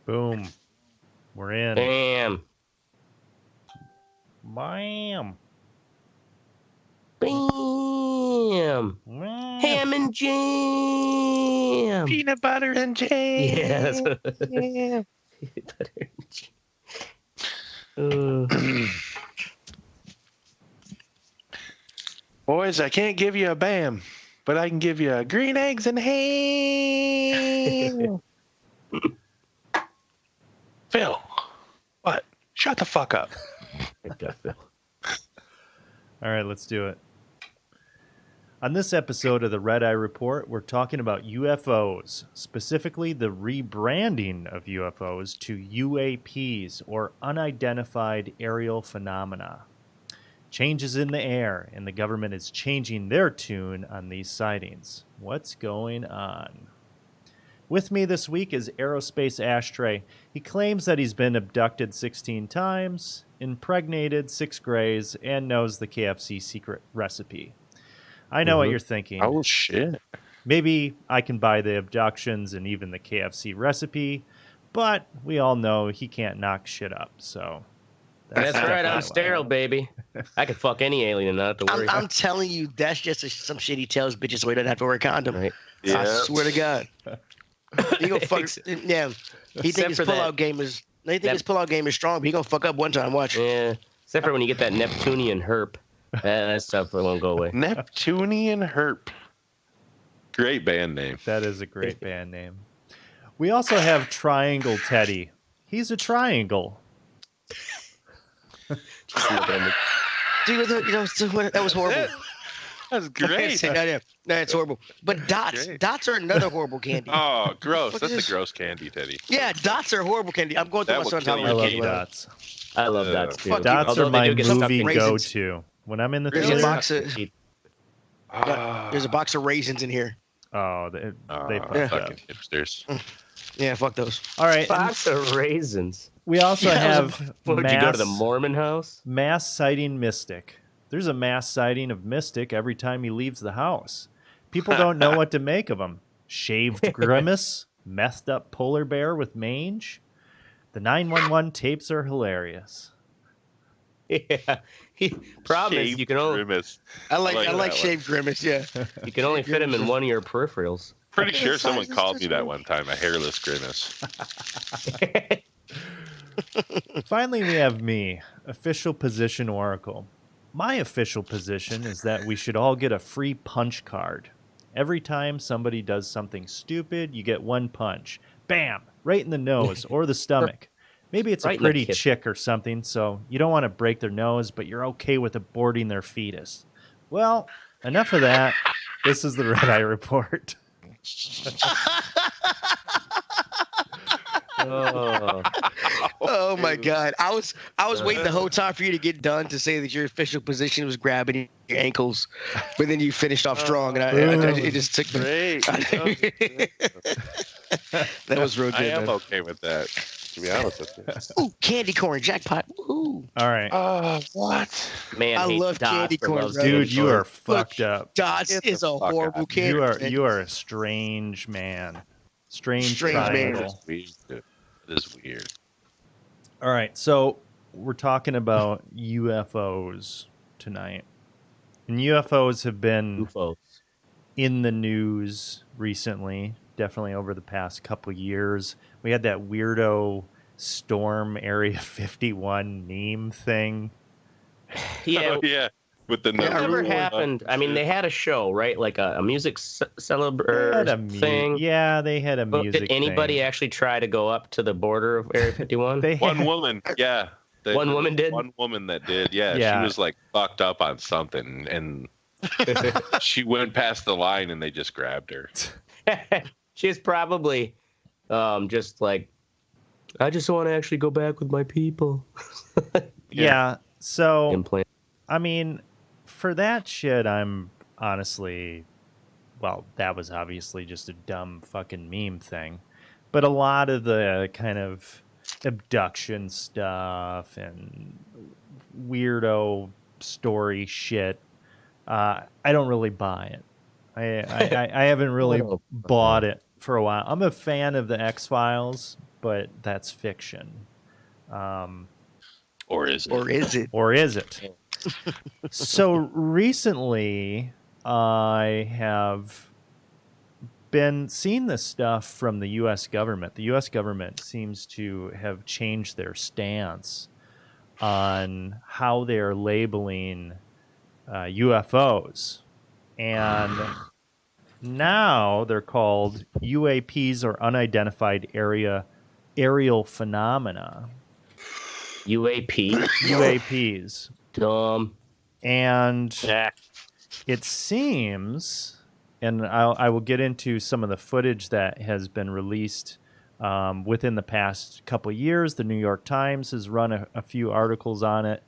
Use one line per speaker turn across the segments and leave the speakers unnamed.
Boom. We're in.
Bam.
Bam.
Bam. Ham and jam.
Peanut butter and jam.
Yes. Peanut butter and jam.
Boys, I can't give you a bam, but I can give you a green eggs and ham. Phil, what? Shut the fuck up.
All right, let's do it. On this episode of the Red Eye Report, we're talking about UFOs, specifically the rebranding of UFOs to UAPs, or Unidentified Aerial Phenomena. Changes in the air, and the government is changing their tune on these sightings. What's going on? With me this week is Aerospace Ashtray. He claims that he's been abducted 16 times, impregnated 6 grays, and knows the KFC secret recipe. I know what you're thinking.
Oh, shit.
Maybe I can buy the abductions and even the KFC recipe, but we all know he can't knock shit up, so...
That's right, I'm sterile, baby. I can fuck any alien and not have to worry.
I'm telling you, that's just some shit he tells bitches so he doesn't have to wear a condom.
Right.
Yeah. I swear to God. He gonna fuck. Yeah. He think his pullout game is. They think his pullout game is strong, but he gonna fuck up one time. Watch.
Yeah. Except for when you get that Neptunian herp. That stuff won't go away.
Neptunian herp. Great band name.
That is a great band name. We also have Triangle Teddy. He's a triangle.
Dude, that was horrible.
That's great.
No, it's horrible. But dots are another horrible candy.
Oh, gross. That's a gross candy, Teddy.
Yeah, dots are horrible candy. I'm going through my son's Halloween
I
candy.
love dots.
I love dots, too.
Dots are my movie go-to. When I'm in the theater.
There's a box of raisins in here.
Oh, they fucked up.
Hipsters.
Yeah, fuck those.
All right.
Box of raisins.
We also have
Did you go to the Mormon house?
Mass sighting Mystic. There's a mass sighting of Mystic every time he leaves the house. People don't know what to make of him. Shaved grimace, messed up polar bear with mange. The 911 tapes are hilarious.
Yeah. Problem is you can only
grimace.
I like shaved grimace, yeah.
You can only fit him in one of your peripherals.
Pretty sure someone called me that one time, a hairless grimace.
Finally, we have me, official position oracle. My official position is that we should all get a free punch card. Every time somebody does something stupid, you get one punch. Bam! Right in the nose or the stomach. Maybe it's a pretty chick or something, so you don't want to break their nose, but you're okay with aborting their fetus. Well, enough of that. This is the Red Eye Report.
Oh my God! I was waiting the whole time for you to get done to say that your official position was grabbing your ankles, but then you finished off strong, and it just took me. That was real good.
I am okay with that, to be honest with you.
Ooh, candy corn jackpot! Woohoo!
All right.
What?
Man,
I love candy corn,
dude. You are fucked up.
Dots is a horrible candy.
You are a strange man. Strange man.
It is weird.
All right, so we're talking about UFOs tonight. And UFOs have been in the news recently, definitely over the past couple years. We had that weirdo Storm Area 51 meme thing.
Yeah.
Oh, yeah. With the
it never happened. I mean, they had a show, right? Like a music celebration thing.
Yeah, they had a music
Did anybody actually try to go up to the border of Area 51?
One woman, yeah.
One woman did?
One woman that did, yeah. She was like fucked up on something, and she went past the line, and they just grabbed her.
She was probably just like, I just want to actually go back with my people.
Yeah, so,
Implant.
I mean... For that shit, I'm honestly, well, that was obviously just a dumb fucking meme thing. But a lot of the kind of abduction stuff and weirdo story shit, I don't really buy it. I haven't really bought it for a while. I'm a fan of the X-Files, but that's fiction.
Or is it?
Or is it?
Or is it? So recently, I have been seeing this stuff from the U.S. government. The U.S. government seems to have changed their stance on how they are labeling UFOs. And now they're called UAPs, or Unidentified Aerial Phenomena.
UAP.
UAPs.
Dumb.
And
Yeah.
it seems, and I will get into some of the footage that has been released within the past couple of years. The New York Times has run a few articles on it.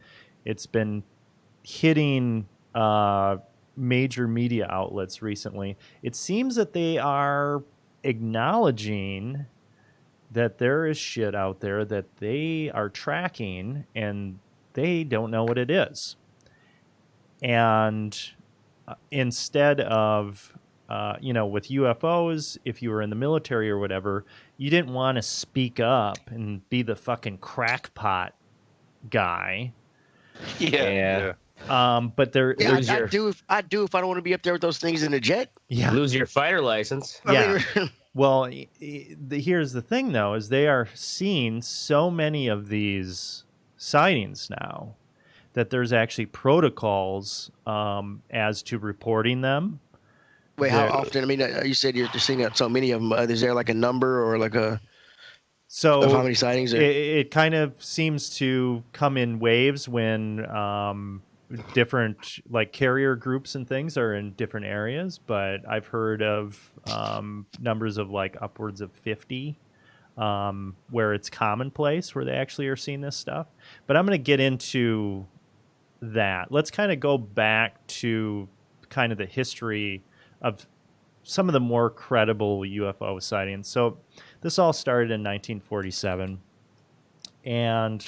It's been hitting major media outlets recently. It seems that they are acknowledging that there is shit out there that they are tracking and they don't know what it is. And instead of, with UFOs, if you were in the military or whatever, you didn't want to speak up and be the fucking crackpot guy.
Yeah.
But
I do if I don't want to be up there with those things in a jet.
Yeah.
Lose your fighter license.
Yeah. Well, here's the thing, though, is they are seeing so many of these sightings now that there's actually protocols as to reporting them.
Wait, how often? I mean, you said you're seeing so many of them. Is there like a number or like of how many sightings?
It kind of seems to come in waves when different like carrier groups and things are in different areas. But I've heard of numbers of like upwards of 50 where it's commonplace where they actually are seeing this stuff. But I'm going to get into that. Let's kind of go back to kind of the history of some of the more credible UFO sightings. So this all started in 1947, and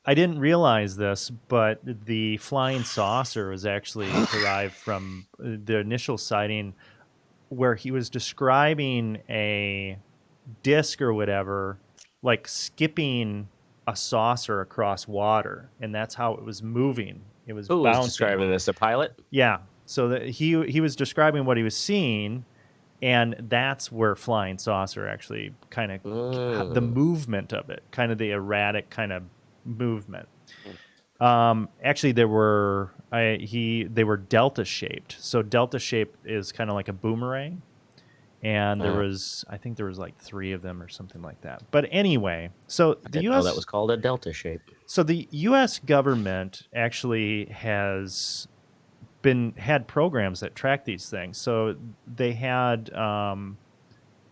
I didn't realize this, but the flying saucer was actually derived from the initial sighting where he was describing a disc or whatever, like skipping a saucer across water, and that's how it was moving. It was
Who
bouncing.
was describing this? A pilot?
Yeah. So that he was describing what he was seeing, and that's where flying saucer actually kind of the movement of it, kind of the erratic kind of movement. Actually, they were delta shaped. So delta shape is kind of like a boomerang, and I think there was like 3 of them or something like that. But anyway, so
the U.S. that was called a delta shape.
So the U.S. government actually has had programs that track these things. So they had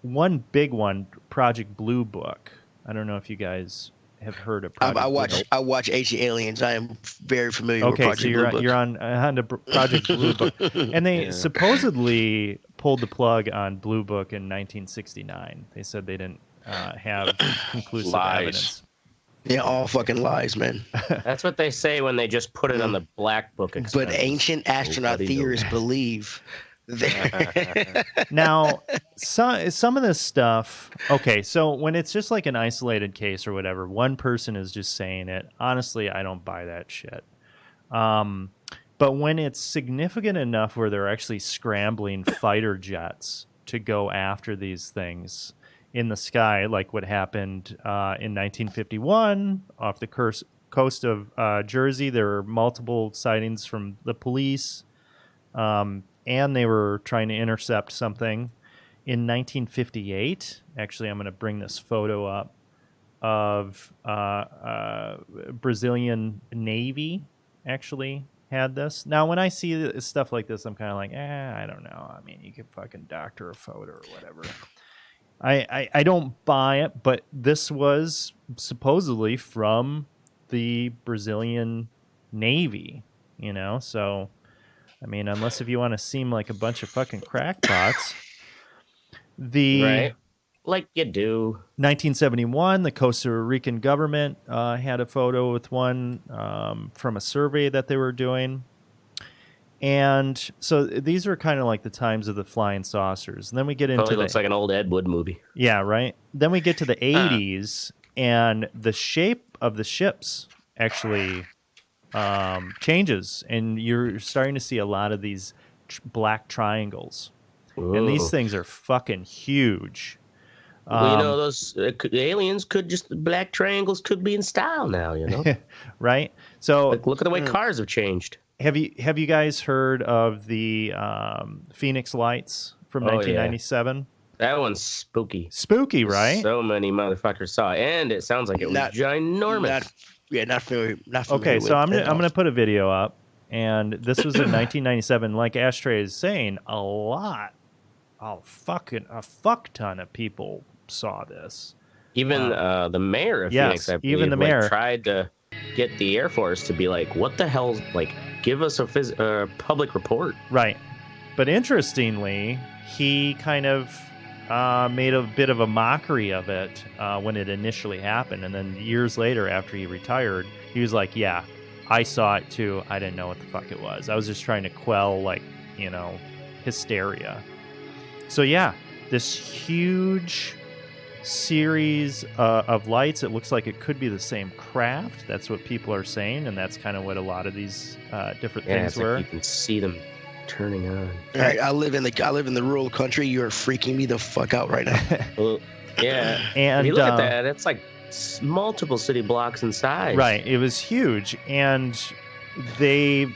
one big one, Project Blue Book. I don't know if you guys have heard of Project Blue Book.
I watch Ancient Aliens. I am very familiar with Project Blue Book.
You're on the Project Blue Book. And they supposedly pulled the plug on Blue Book in 1969. They said they didn't have conclusive evidence.
Yeah, all fucking lies, man.
That's what they say when they just put it on the Black Book.
But ancient astronaut theorists believe.
Now, some of this stuff. Okay, so when it's just like an isolated case or whatever, one person is just saying it. Honestly, I don't buy that shit. But when it's significant enough where they're actually scrambling fighter jets to go after these things in the sky, like what happened in 1951 off the coast of Jersey. There were multiple sightings from the police, and they were trying to intercept something. In 1958, actually, I'm going to bring this photo up of Brazilian Navy actually had this. Now, when I see stuff like this, I'm kind of like, I don't know. I mean, you could fucking doctor a photo or whatever. I don't buy it, but this was supposedly from the Brazilian Navy, so, I mean, unless if you want to seem like a bunch of fucking crackpots.
Right. Like you do.
1971, the Costa Rican government had a photo with one from a survey that they were doing. And so these are kind of like the times of the flying saucers. And then we get into
Probably looks like an old Ed Wood movie.
Yeah, right. Then we get to the 80s, and the shape of the ships actually changes, and you're starting to see a lot of these black triangles.
Ooh.
And these things are fucking huge.
Well, those aliens black triangles could be in style now,
Right? So
like, look at the way cars have changed.
Have you guys heard of the Phoenix Lights from 1997?
Yeah. That one's spooky.
Spooky, right?
So many motherfuckers saw it, and it sounds like it was ginormous.
Not familiar.
Okay, so I'm gonna put a video up, and this was in 1997. Like Ashtray is saying, a fuck ton of people saw this.
Even the mayor of Phoenix, I believe,
even the mayor
tried to get the Air Force to be like, "What the hell? Like, give us a public report."
Right. But interestingly, he kind of made a bit of a mockery of it when it initially happened, and then years later, after he retired, he was like, "Yeah, I saw it too. I didn't know what the fuck it was. I was just trying to quell, hysteria." So yeah, this huge series of lights. It looks like it could be the same craft. That's what people are saying, and that's kind of what a lot of these different things were.
Like you can see them turning on.
All right, I live in the rural country. You're freaking me the fuck out right now.
Well, yeah,
and
if you look at that, it's like multiple city blocks in size.
Right, it was huge, and the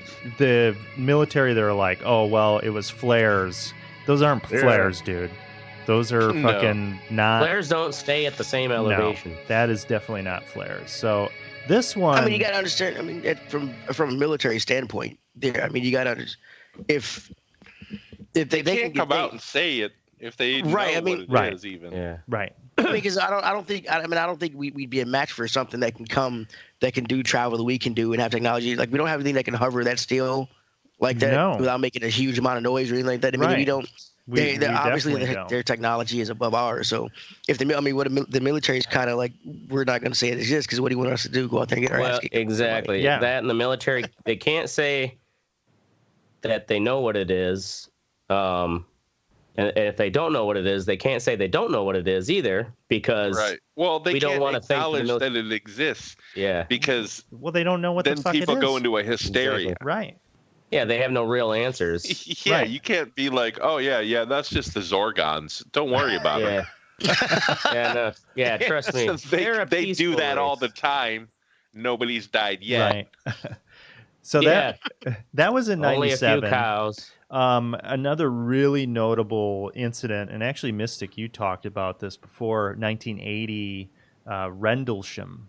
military, they're like, "Oh well, it was flares." Those aren't flares, dude. Those are fucking not.
Flares don't stay at the same elevation.
No, that is definitely not flares. So this one,
I mean, you gotta understand. I mean, from a military standpoint, there. I mean, you gotta understand if they
can't come out and say it if they know what it is even.
Yeah. Right.
Because I don't think we'd be a match for something that can do travel that we can do and have technology. Like, we don't have anything that can hover that still like that without making a huge amount of noise or anything like that. I mean, we don't. We obviously their technology is above ours. So if the military is kind of like, we're not going to say it exists because what do you want us to do? Go out there and get our ass kicked?
Exactly.
Yeah.
That in the military, they can't say that they know what it is. And if they don't know what it is, they can't say they don't know what it is either, because
they
don't want to
acknowledge that it exists.
Yeah.
Because
they don't know what the fuck it is.
Then people go into a hysteria.
Exactly.
Right.
Yeah, they have no real answers.
Yeah, you can't be like, "Oh yeah, that's just the Zorgons. Don't worry about it."
Yeah, trust me.
They do that all the time. Nobody's died yet.
Right. So that was in 97.
Only a few cows.
Another really notable incident, and actually, Mystic, you talked about this before, 1980, Rendlesham,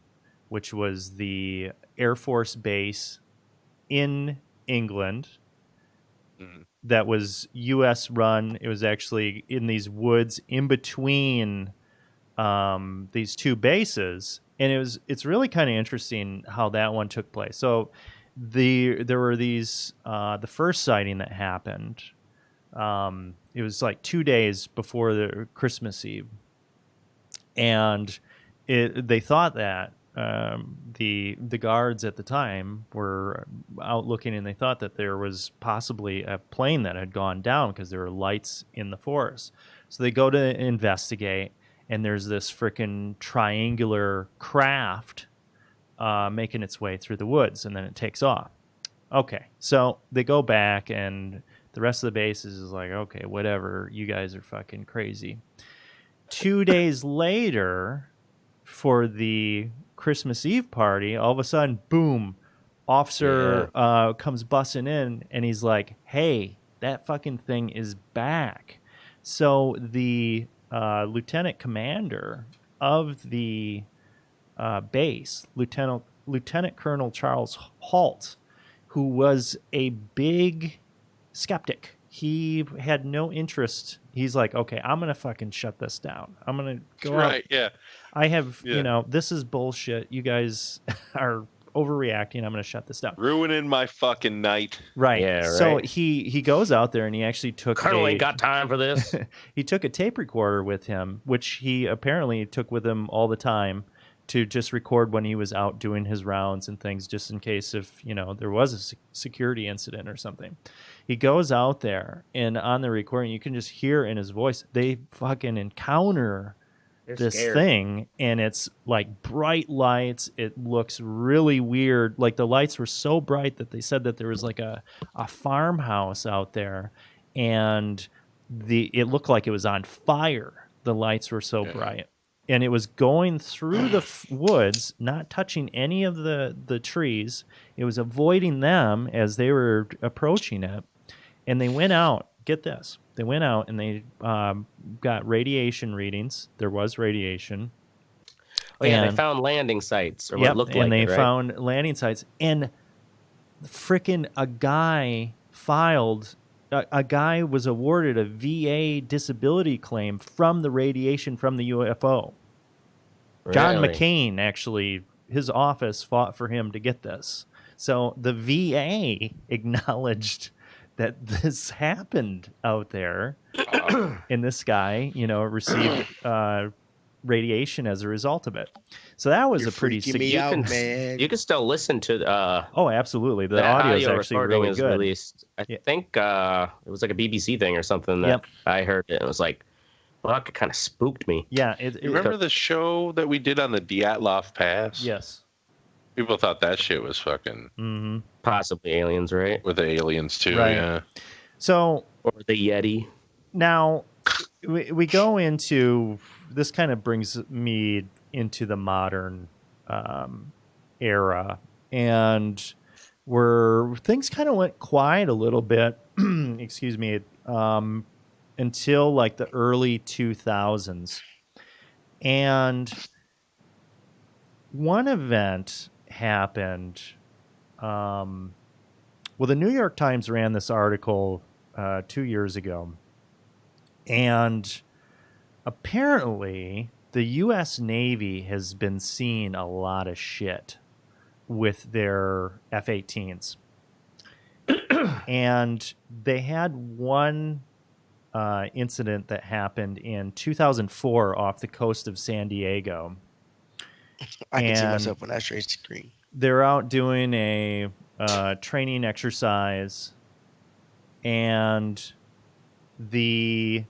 which was the Air Force base in England that was U.S. run. It was actually in these woods in between these two bases, and it's really kind of interesting how that one took place. So there were these the first sighting that happened. It was like 2 days before the Christmas Eve, and they thought that the guards at the time were out looking, and they thought that there was possibly a plane that had gone down because there were lights in the forest. So they go to investigate, and there's this freaking triangular craft making its way through the woods, and then it takes off. Okay, so they go back, and the rest of the base is like, okay, whatever, you guys are fucking crazy. 2 days later, for the Christmas Eve party, all of a sudden, boom, officer comes busting in, and he's like, hey, that fucking thing is back. So the lieutenant commander of the base, Lieutenant Colonel Charles Halt, who was a big skeptic, he had no interest. He's like, okay, I'm going to fucking shut this down. I'm going to go out.
Yeah.
I have, this is bullshit. You guys are overreacting. I'm going to shut this down.
Ruining my fucking night.
Right.
Yeah, right.
So he goes out there, and he actually took
Colonel ain't got time for this.
He took a tape recorder with him, which he apparently took with him all the time to just record when he was out doing his rounds and things, just in case if, there was a security incident or something. He goes out there, and on the recording, you can just hear in his voice, they fucking encounter this
scared.
thing, and it's like bright lights. It looks really weird. Like the lights were so bright that they said that there was like a farmhouse out there, and it looked like it was on fire. The lights were so bright, and it was going through the woods, not touching any of the trees. It was avoiding them as they were approaching it, and they went out. Get this. They went out and they got radiation readings. There was radiation.
Oh, yeah, they found landing sites, or what looked like
and they
it, right?
found landing sites. And frickin' a guy was awarded a VA disability claim from the radiation from the UFO.
Really?
John McCain, actually, his office fought for him to get this. So the VA acknowledged that this happened out there, and this guy, received radiation as a result of it. So that was
You're
a pretty
freaking me out,
You can still listen to
oh, absolutely. The audio is actually really good.
Released. I think it was like a BBC thing or something that I heard it. It was like, fuck, it kind of spooked me.
Yeah.
You remember the show that we did on the Dyatlov Pass?
Yes.
People thought that shit was fucking
Possibly aliens, right?
with the aliens too.
Right.
Yeah.
So,
or the Yeti.
Now we go into this. Kind of brings me into the modern era, and where things kind of went quiet a little bit. Excuse me, until like the early 2000s, and one event happened. Well, the New York Times ran this article 2 years ago, and apparently the U.S. Navy has been seeing a lot of shit with their F-18s. And they had one incident that happened in 2004 off the coast of San Diego.
I can see myself on that straight screen.
They're out doing a training exercise, and they're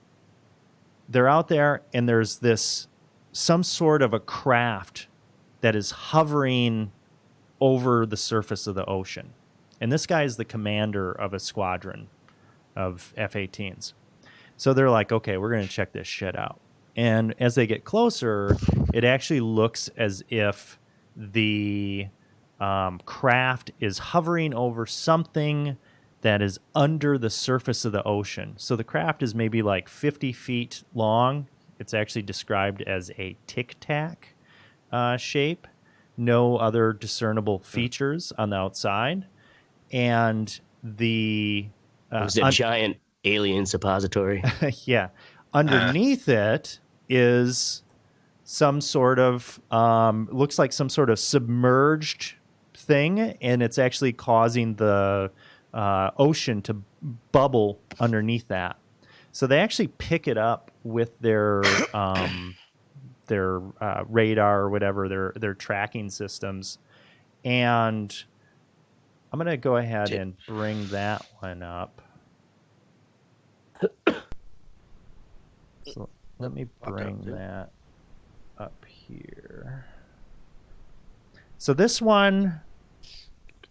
out there, and there's some sort of a craft that is hovering over the surface of the ocean. And this guy is the commander of a squadron of F-18s. So they're like, okay, we're going to check this shit out. And as they get closer, it actually looks as if the craft is hovering over something that is under the surface of the ocean. So the craft is maybe like 50 feet long. It's actually described as a tic-tac shape. No other discernible features on the outside. And it
was a giant alien suppository.
Yeah. Underneath it is some sort of, looks like some sort of submerged thing, and it's actually causing the ocean to bubble underneath that. So they actually pick it up with their radar or whatever, their tracking systems. And I'm going to go ahead and bring that one up. So let me bring that up here. So this one,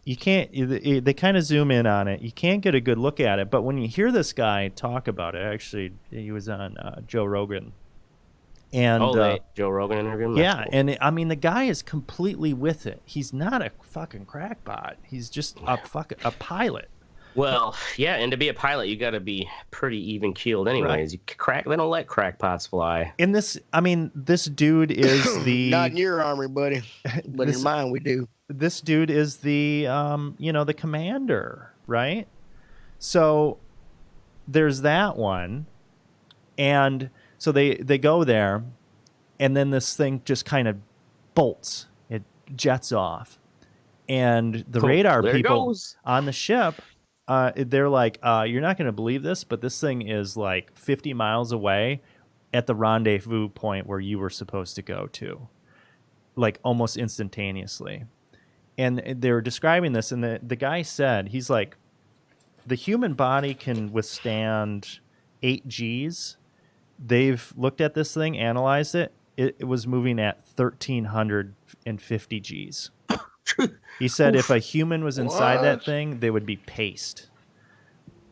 you can't, they kind of zoom in on it. You can't get a good look at it. But when you hear this guy talk about it, actually, he was on Joe Rogan. And
Joe Rogan interview?
Yeah, cool. And I mean, the guy is completely with it. He's not a fucking crackpot. He's just a pilot.
Well, yeah, and to be a pilot, you got to be pretty even keeled, anyways. Right. They don't let crackpots fly.
In this, I mean, this dude is the
not in your army, buddy, but in mine we do.
This dude is the the commander, right? So there's that one, and so they go there, and then this thing just kind of bolts. It jets off, and the radar people on the ship. They're like, you're not going to believe this, but this thing is like 50 miles away at the rendezvous point where you were supposed to go to. like almost instantaneously. And they were describing this, and the guy said, he's like, the human body can withstand 8 Gs. They've looked at this thing, analyzed it. It was moving at 1,350 Gs. He said if a human was inside that thing, they would be paced.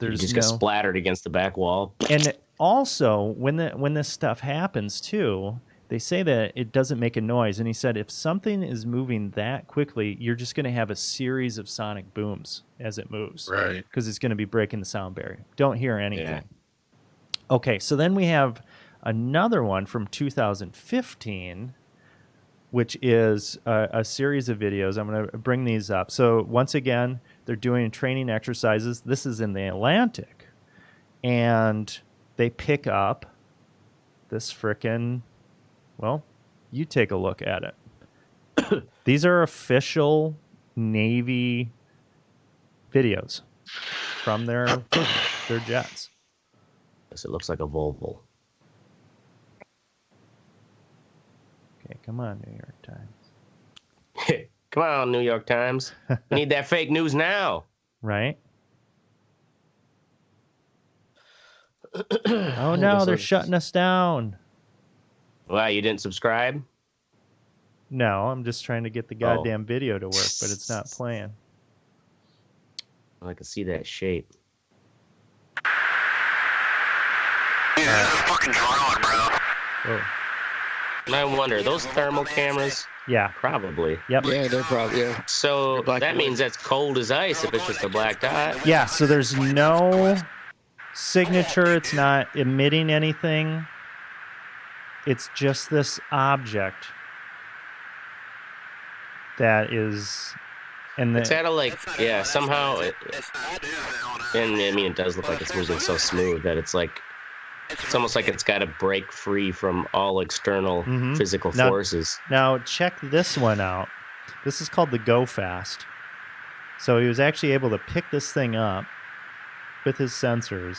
You just get splattered against the back wall.
And also, when this stuff happens, too, they say that it doesn't make a noise. And he said if something is moving that quickly, you're just going to have a series of sonic booms as it moves.
Right.
Because it's going to be breaking the sound barrier. Don't hear anything.
Yeah.
Okay, so then we have another one from 2015, which is a series of videos. I'm going to bring these up. So once again, they're doing training exercises. This is in the Atlantic. And they pick up this frickin', well, you take a look at it. These are official Navy videos from their jets.
It looks like a Volvo.
Okay, come on, New York Times.
Come on, New York Times. We need that fake news now.
Right? Oh, no, they're shutting us down.
Wow, you didn't subscribe?
No, I'm just trying to get the goddamn video to work, but it's not playing.
I can see that shape.
Dude, this is a fucking drone, bro.
Oh.
And I wonder, those thermal cameras?
Yeah.
Probably.
Yep.
Yeah, they're probably, yeah.
So that means that's cold as ice if it's just a black dot.
Yeah, so there's no signature. It's not emitting anything. It's just this object that is...
It's out of like, yeah, somehow... And I mean, it does look like it's moving so smooth that it's like... It's almost like it's got to break free from all external physical forces.
Now, check this one out. This is called the Go Fast. So he was actually able to pick this thing up with his sensors.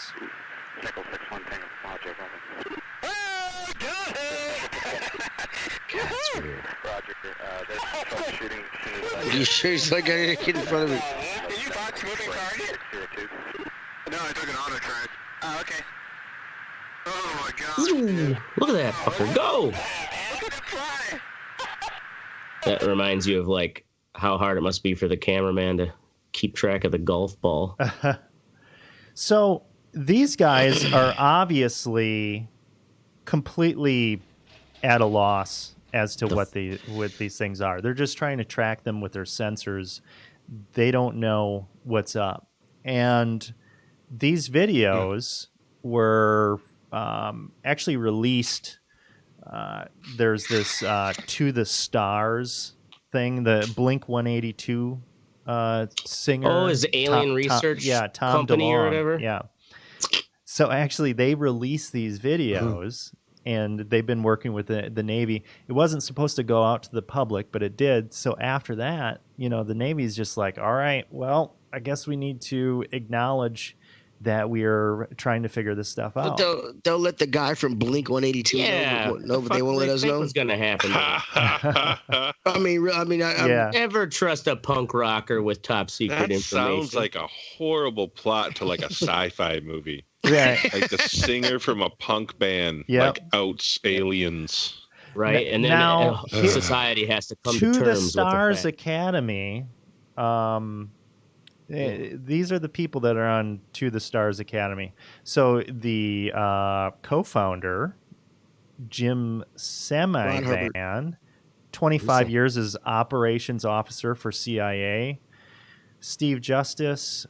Are you sure he's like a kid in front of me?
Did you box moving target? No, I took an auto track. Oh, okay. Oh my god.
Ooh, look at that fucker go!
Look at it fly!
That reminds you of like how hard it must be for the cameraman to keep track of the golf ball.
So these guys are obviously completely at a loss as to what these things are. They're just trying to track them with their sensors. They don't know what's up. And these videos were actually released. There's this To the Stars thing, the Blink 182 singer.
Oh, is Alien Research
Tom
Company
DeLonge,
or whatever?
Yeah. So actually, they released these videos, and they've been working with the Navy. It wasn't supposed to go out to the public, but it did. So after that, the Navy's just like, all right, well, I guess we need to acknowledge that we are trying to figure this stuff out.
But they'll let the guy from Blink 182 know, but they won't let us know.
What's going to happen?
I
never trust a punk rocker with top secret
that
information.
Sounds like a horrible plot to like a sci-fi movie.
Yeah.
Like the singer from a punk band, like outs aliens.
Right, and then
now,
society has to come to terms
the
with
Stars
the
Academy. These are the people that are on To the Stars Academy. So the co-founder, Jim Semivan, 25 years as operations officer for CIA. Steve Justice,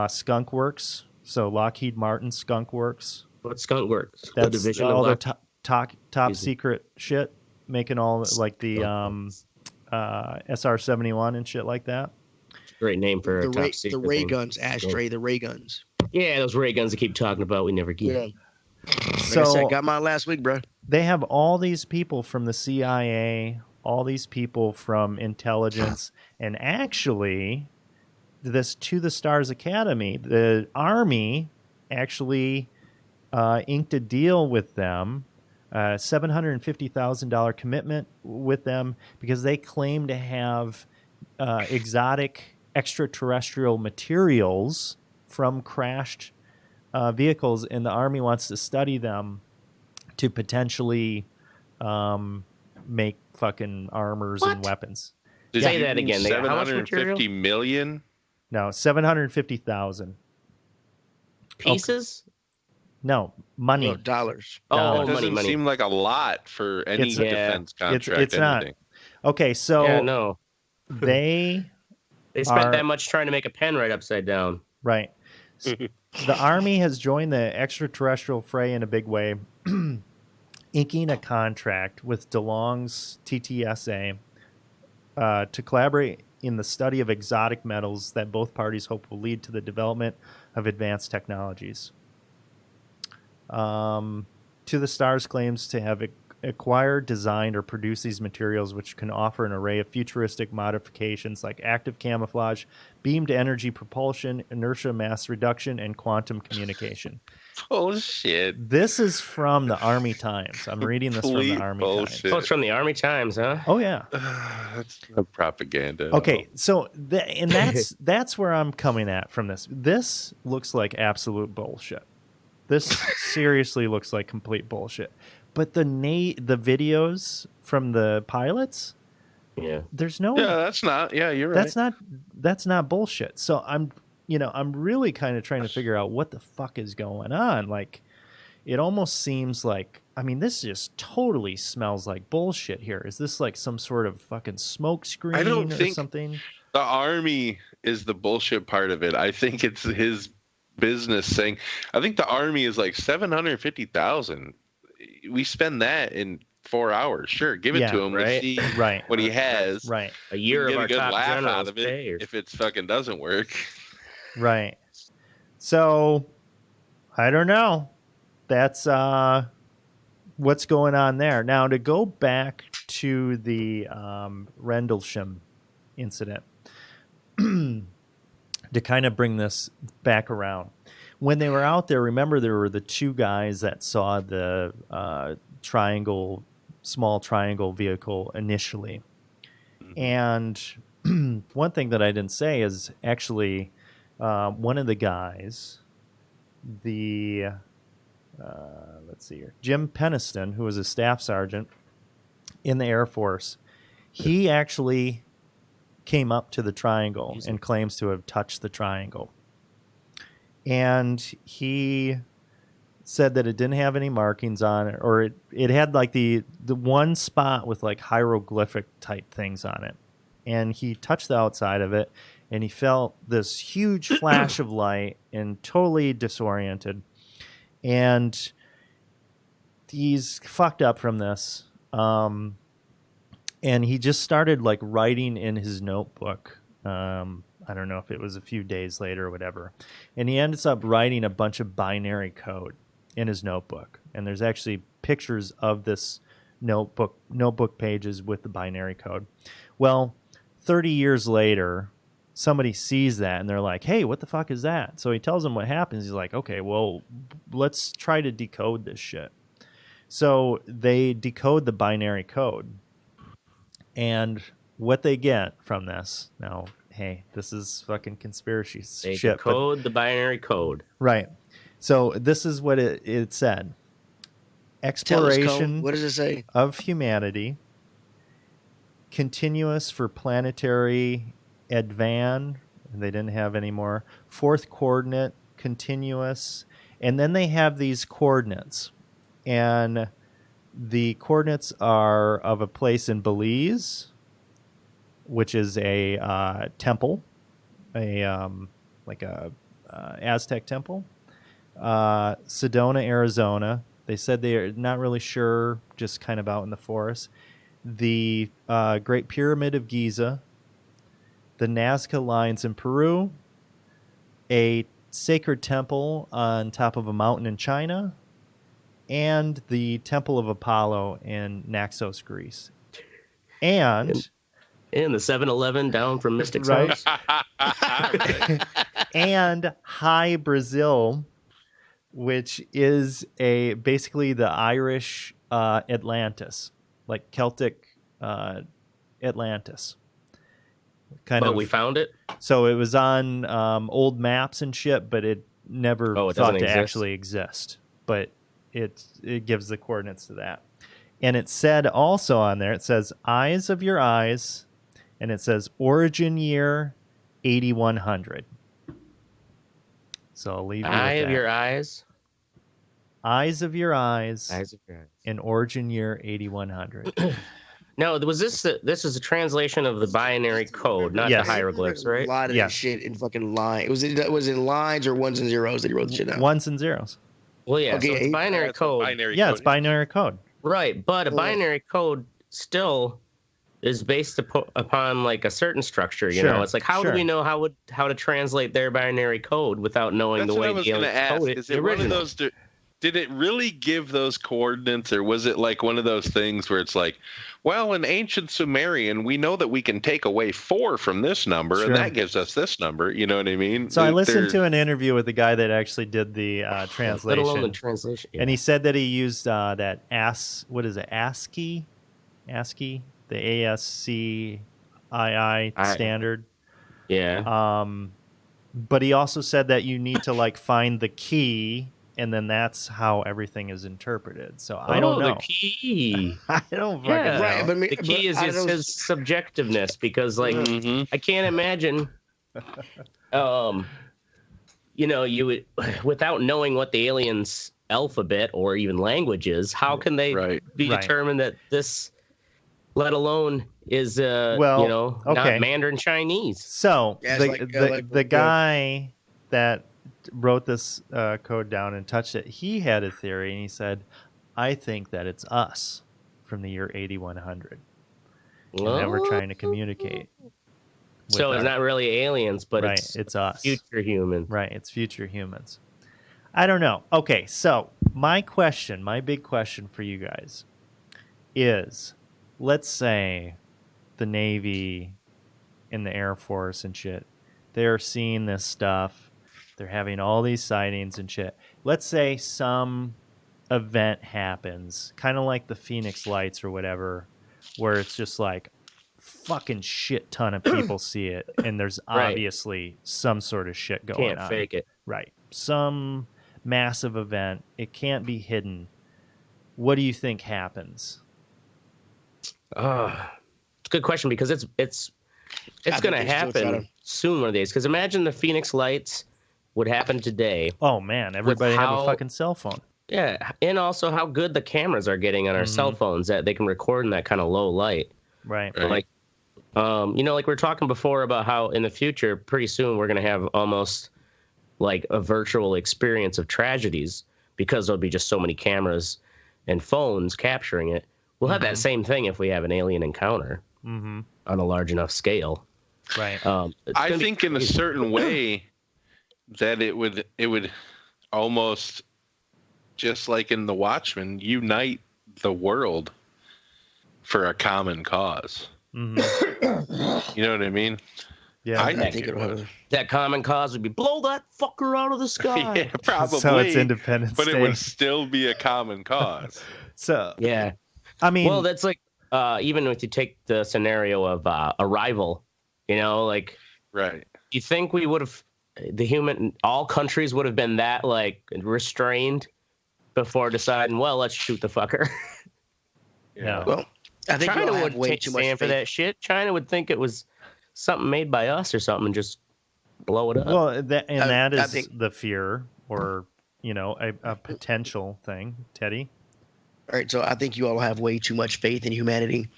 Skunk Works. So Lockheed Martin Skunk Works.
What's Skunk Works?
That's
division
all
of
the top secret shit, making all like the SR-71 and shit like that.
Great name for a top secret
the ray
thing.
guns, Ashtray, the ray guns.
Yeah, those ray guns they keep talking about, we never get.
Yeah.
So
like I said, got mine last week, bro.
They have all these people from the CIA, all these people from intelligence, and actually, this To the Stars Academy, the Army actually inked a deal with them $750,000 commitment with them because they claim to have exotic extraterrestrial materials from crashed vehicles, and the Army wants to study them to potentially make fucking armors and weapons.
Say that again. How much material?
750 million?
No, 750,000
pieces.
Okay. No, money.
No, dollars.
Oh,
it doesn't
money.
seem like a lot for any defense contract.
It's not. Okay, so
no.
they
spent that much trying to make a pen right upside down.
Right. The Army has joined the extraterrestrial fray in a big way, inking a contract with DeLong's TTSA to collaborate in the study of exotic metals that both parties hope will lead to the development of advanced technologies. To the Stars claims to have acquired, designed, or produced these materials, which can offer an array of futuristic modifications like active camouflage, beamed energy propulsion, inertia mass reduction, and quantum communication.
Bullshit.
This is from the Army Times. I'm reading this from the Army Times.
Oh, it's from the Army Times, huh?
Oh, yeah.
That's propaganda.
Okay, so that's where I'm coming at from this. This looks like absolute bullshit. This seriously looks like complete bullshit. But the videos from the pilots, there's no.
Yeah, that's not. Yeah, you're right.
That's not bullshit. So I'm really kind of trying to figure out what the fuck is going on. Like, it almost seems like, I mean, this just totally smells like bullshit here. Is this like some sort of fucking smoke screen or something?
The Army is the bullshit part of it. I think it's his business saying. I think the Army is like 750,000. We spend that in 4 hours. Sure, give it to him.
Right.
Let's see what he has.
Right.
A year of our top
laugh
generals
out of it if it fucking doesn't work.
Right. So, I don't know. That's what's going on there. Now, to go back to the Rendlesham incident, to kind of bring this back around. When they were out there, remember there were the two guys that saw the small triangle vehicle initially. And one thing that I didn't say is actually one of the guys, let's see here, Jim Peniston, who was a staff sergeant in the Air Force, he actually came up to the triangle and claims to have touched the triangle. And he said that it didn't have any markings on it, or it had like the one spot with like hieroglyphic type things on it. And he touched the outside of it, and he felt this huge flash of light and totally disoriented. And he's fucked up from this. And he just started like writing in his notebook. I don't know if it was a few days later or whatever. And he ends up writing a bunch of binary code in his notebook. And there's actually pictures of this notebook pages with the binary code. Well, 30 years later, somebody sees that and they're like, hey, what the fuck is that? So he tells them what happens. He's like, okay, well, let's try to decode this shit. So they decode the binary code. And what they get from this, now, hey, this is fucking conspiracy shit. They
decode the binary code.
Right. So this is what it said. Exploration
what does it say?
Of humanity, continuous for planetary advan, they didn't have any more, fourth coordinate, continuous, and then they have these coordinates. And the coordinates are of a place in Belize, which is a temple, like a Aztec temple. Sedona, Arizona. They said they're not really sure, just kind of out in the forest. The Great Pyramid of Giza, the Nazca Lines in Peru, a sacred temple on top of a mountain in China, and the Temple of Apollo in Naxos, Greece. And
the 7-Eleven down from Mystic's house.
And High, Brazil, which is basically the Irish Atlantis, like Celtic Atlantis.
But we found it.
So it was on old maps and shit, but it never
Oh, it
thought
doesn't
to
exist?
actually exist. But it gives the coordinates to that. And it said also on there, it says eyes of your eyes, and it says origin year 8100. So I'll leave you with
Eye
that.
of your eyes.
Eyes of your eyes,
Eyes of your eyes.
and origin year 8100.
No, was this is a translation of the binary code, not
Yes.
the hieroglyphs, right?
A lot of
Yes.
that shit in fucking line. Was it lines or ones and zeros that he wrote the shit down?
Ones and zeros.
Well, yeah,
Okay,
so it's binary
That's a
code.
binary
Yeah,
code.
it's binary code.
Right, but a
Yeah.
binary code still is based upon like a certain structure. You
Sure,
know, it's like how
sure.
do we know how to translate their binary code without knowing
That's
the
what
way
I was
the
going to
aliens
ask.
code it?
Is
the
it one of
original.
those? Did it really give those coordinates, or was it like one of those things where it's like, well, in ancient Sumerian, we know that we can take away 4 from this number,
Sure.
and that gives us this number. You know what I mean?
So I listened
There's-
to an interview with the guy that actually did the
Let alone the
translation.
translation. Yeah.
And he said that he used that ASCII, the ASCII standard.
yeah.
But he also said that you need to like find the key, and then that's how everything is interpreted. So I don't know.
The key.
I don't fucking
Yeah,
know.
Right, but
the key is his subjectiveness, because like
Mhm.
I can't imagine you know, you would, without knowing what the aliens alphabet or even language is, how can they
Right.
be
Right.
determined that this, let alone is
Well,
you know,
okay.
not Mandarin Chinese?
So
Yeah, it's
the guy that wrote this code down and touched it, he had a theory, and he said, "I think that it's us from the year 8100, and that we're trying to communicate."
So
with
it's
our-
not really aliens, but
right,
it's
us.
future humans.
Right, it's future humans. I don't know. Okay, so my big question for you guys is, let's say the Navy and the Air Force and shit, they're seeing this stuff. They're having all these sightings and shit. Let's say some event happens, kind of like the Phoenix Lights or whatever, where it's just like fucking shit ton of people see it, and there's
Right.
obviously some sort of shit going
Can't
on.
fake it.
Right. Some massive event. It can't be hidden. What do you think happens?
It's a good question, because it's
I
going to
think they still try
happen
to-
soon one of these. Because imagine the Phoenix Lights would happen today.
Oh man, everybody have a
how-
fucking cell phone.
Yeah, and also how good the cameras are getting on our
Mm-hmm.
cell phones, that they can record in that kind of low light.
Right.
Right.
Like, you know, like we were talking before about how in the future, pretty soon, we're going to have almost like a virtual experience of tragedies, because there'll be just so many cameras and phones capturing it. We'll have that same thing if we have an alien encounter
Mm-hmm.
on a large enough scale.
Right.
It's
I
gonna be
think in a
crazy.
certain way that it would almost, just like in The Watchmen, unite the world for a common cause.
Mm-hmm.
You know what I mean?
Yeah.
I
I
think
think
it
it'll
would.
have.
That common cause would be blow that fucker out of the sky.
Yeah, probably.
So it's Independence
but
Day.
it would still be a common cause.
So
Yeah.
I mean,
Well, that's like even if you take the scenario of Arrival, you know, like
Right.
you think we would have all countries would have been that like restrained before deciding, well, let's shoot the fucker.
yeah.
Well, I think
China
you'll have
would
way
take
too much
stand for
faith.
that shit. China would think it was something made by us or something and just blow it up.
Well, that
I
is
think-
the fear, or a potential thing, Teddy.
All right, so I think you all have way too much faith in humanity.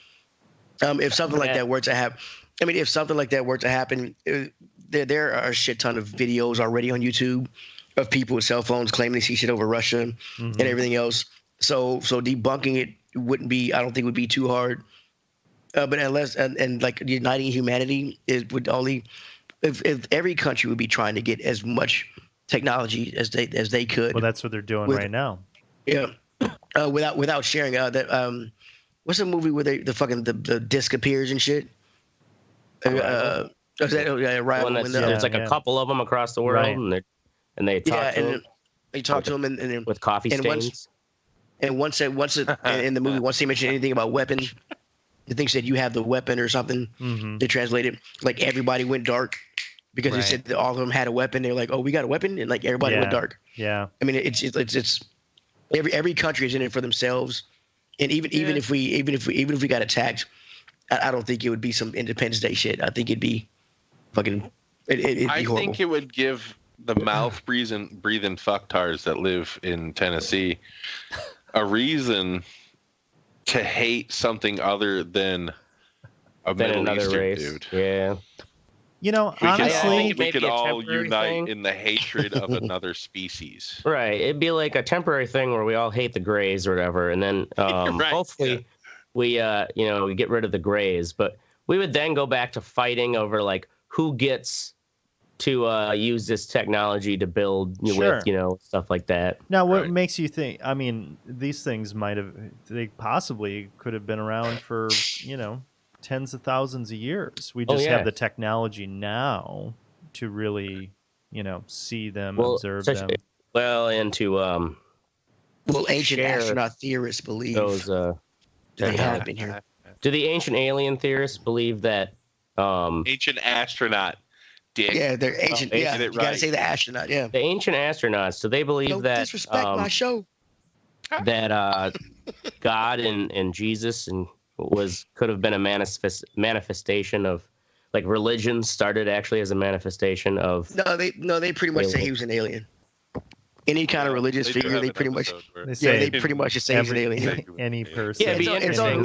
If something like that were to happen, if something like that were to happen, there are a shit ton of videos already on YouTube of people with cell phones claiming they see shit over Russia and everything else. So debunking it wouldn't be, I don't think, would be too hard. But unless and like uniting humanity would only, if every country would be trying to get as much technology as they could.
Well, that's what they're doing
With-
right now.
Yeah, without sharing. That what's the movie where the disc appears and shit? Arrival,
One that's,
when
there's like
yeah.
a couple of them across the world,
Right.
and they talk
yeah,
to
and
them
they talk to him and
with coffee
and once-
stains.
And once in the movie, once they mentioned anything about weapon, the thing said you have the weapon or something.
Mm-hmm.
They translated like everybody went dark because they said that all of them had a weapon. They're like, oh, we got a weapon, and like everybody went dark.
Yeah.
I mean, it's every country is in it for themselves, and even if we got attacked, I don't think it would be some Independence Day shit. I think it'd be fucking. It'd be horrible.
I think it would give the mouth breathing fucktards that live in Tennessee a reason to hate something other than a Middle Eastern
race.
dude.
Yeah.
You know, honestly,
we could all unite
thing.
in the hatred of another species.
Right. It'd be like a temporary thing where we all hate the Greys or whatever, and then hopefully we get rid of the Greys, but we would then go back to fighting over like who gets to use this technology to build with, stuff like that.
Now, what makes you think? I mean, these things they possibly could have been around for, tens of thousands of years. We just have the technology now to really, see them, observe them.
Well, and to
ancient astronaut theorists believe
those.
they have been here.
Do the ancient alien theorists believe that?
Ancient astronaut. Dick.
Yeah, they're ancient. You gotta say the astronaut. Yeah,
the ancient astronauts. Do they believe that?
Disrespect my show.
That God and Jesus could have been a manifestation of, like, religion started actually as a manifestation of.
No, they pretty much say he was an alien. Any kind of religious figure, they pretty much say he's an alien.
Any person.
Yeah, it's
all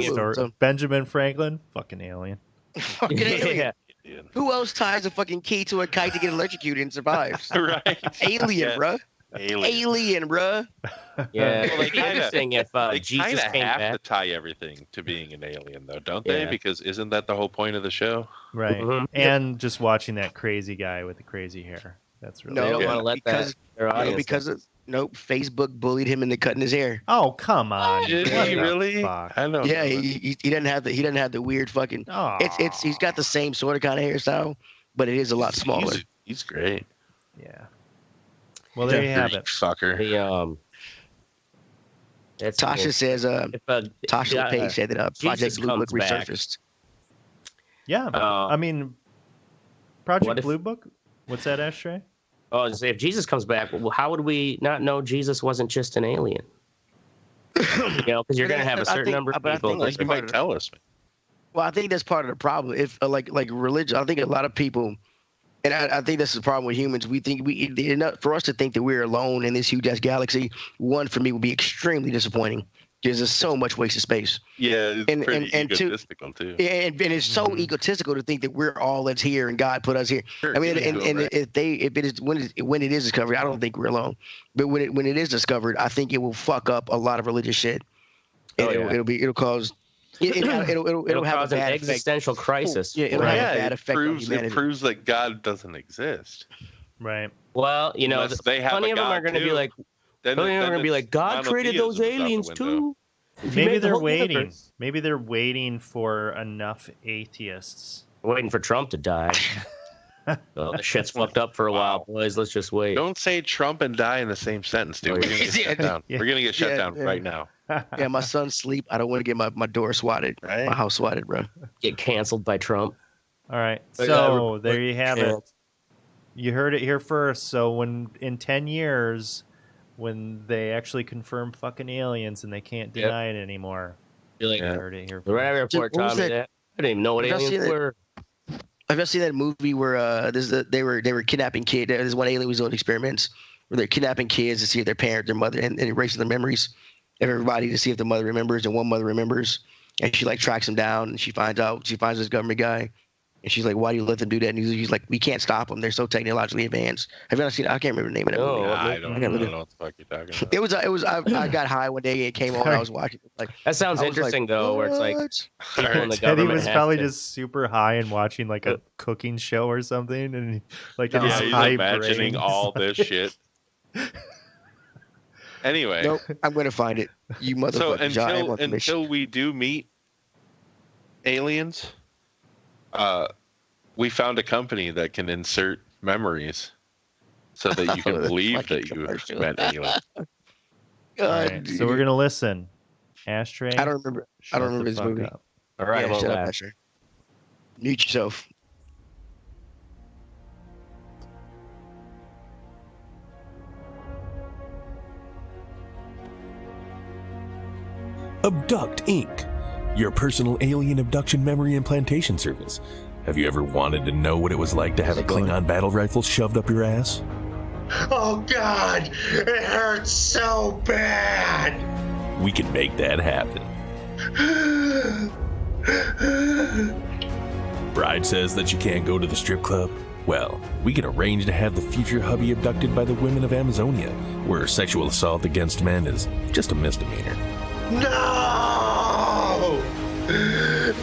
Benjamin Franklin, fucking alien.
Fucking alien. Yeah. Who else ties a fucking key to a kite to get electrocuted and survives?
Right.
Alien, bruh. Alien, bruh.
Yeah. Well, they kind of thing if
they
Jesus came
have
back.
to tie everything to being an alien, though, don't they? Because isn't that the whole point of the show?
Right. Mm-hmm. And just watching that crazy guy with the crazy hair. That's really
they don't want to let their audience
Facebook bullied him into cutting his hair.
Oh, come on!
Did he really?
Fuck?
I know.
Yeah, he doesn't have the weird fucking. It's he's got the same sort of kind of hairstyle, but it is a lot smaller.
He's great.
Yeah. Well, there you have it,
fucker.
Tasha says. Tasha LePage said that Project Blue Book resurfaced.
Yeah, I mean, Project Blue Book. What's that, Ashtray?
Oh, if Jesus comes back, well, how would we not know Jesus wasn't just an alien? Because you're going to have a certain number of people.
You might tell us.
Well, I think that's part of the problem. If like religion, I think a lot of people, and I think that's the problem with humans. We think for us to think that we're alone in this huge ass galaxy. One, for me, would be extremely disappointing. Because there's so much wasted space.
Yeah, it's pretty egotistical too.
Yeah, and it's so egotistical to think that we're all that's here and God put us here.
Sure,
I mean, when it is discovered, I don't think we're alone. But when it is discovered, I think it will fuck up a lot of religious shit. And it'll cause. It'll have
cause
a bad
an existential crisis.
Yeah, it'll have a bad effect on humanity.
It proves that God doesn't exist.
Right.
Well,
they have
plenty of them are going to be like. They're going to be like, God created those aliens too.
Maybe they're waiting. Universe. Maybe they're waiting for enough atheists.
Waiting for Trump to die. Well, the shit's fucked up for a while, boys. Let's just wait.
Don't say Trump and die in the same sentence, dude. We're going to get shut down. We're going to get shut down right now.
Yeah, my son's asleep. I don't want to get my door swatted. Right? My house swatted, bro.
Get canceled by Trump.
All right. So there you have it. You heard it here first. So in 10 years... when they actually confirm fucking aliens and they can't deny it anymore.
You're like,
heard it here.
The Red Report taught me that. I didn't even know what aliens were.
Have you seen that movie where they were kidnapping kids? There's one alien was doing experiments where they're kidnapping kids to see if their parent, their mother, and erasing their memories of everybody to see if the mother remembers, and one mother remembers, and she like tracks him down, and she finds this government guy. And she's like, "Why do you let them do that?" And he's like, "We can't stop them. They're so technologically advanced." Have you ever seen it? I can't remember the name of that movie.
I don't know what the fuck you're talking about.
It was. I got high one day and it came on. I was watching. Like
that sounds interesting though, where it's like people in the
Teddy
government
was probably just super high and watching like a cooking show or something, and like in his
he's
high
imagining
brains.
all this shit. Anyway,
nope, I'm gonna find it. You motherfucker!
So until we do meet aliens. We found a company that can insert memories so that you can believe that you met aliens.
All right, so we're gonna listen. Ashtray.
I don't remember. I don't remember this movie.
Up.
All right, I won't
shut
laugh.
up, Asher. Mute yourself.
Abduct Inc., your personal alien abduction memory implantation service. Have you ever wanted to know what it was like to have a Klingon battle rifle shoved up your ass?
Oh God, it hurts so bad.
We can make that happen. Bride says that she can't go to the strip club. Well, we can arrange to have the future hubby abducted by the women of Amazonia, where sexual assault against men is just a misdemeanor.
No!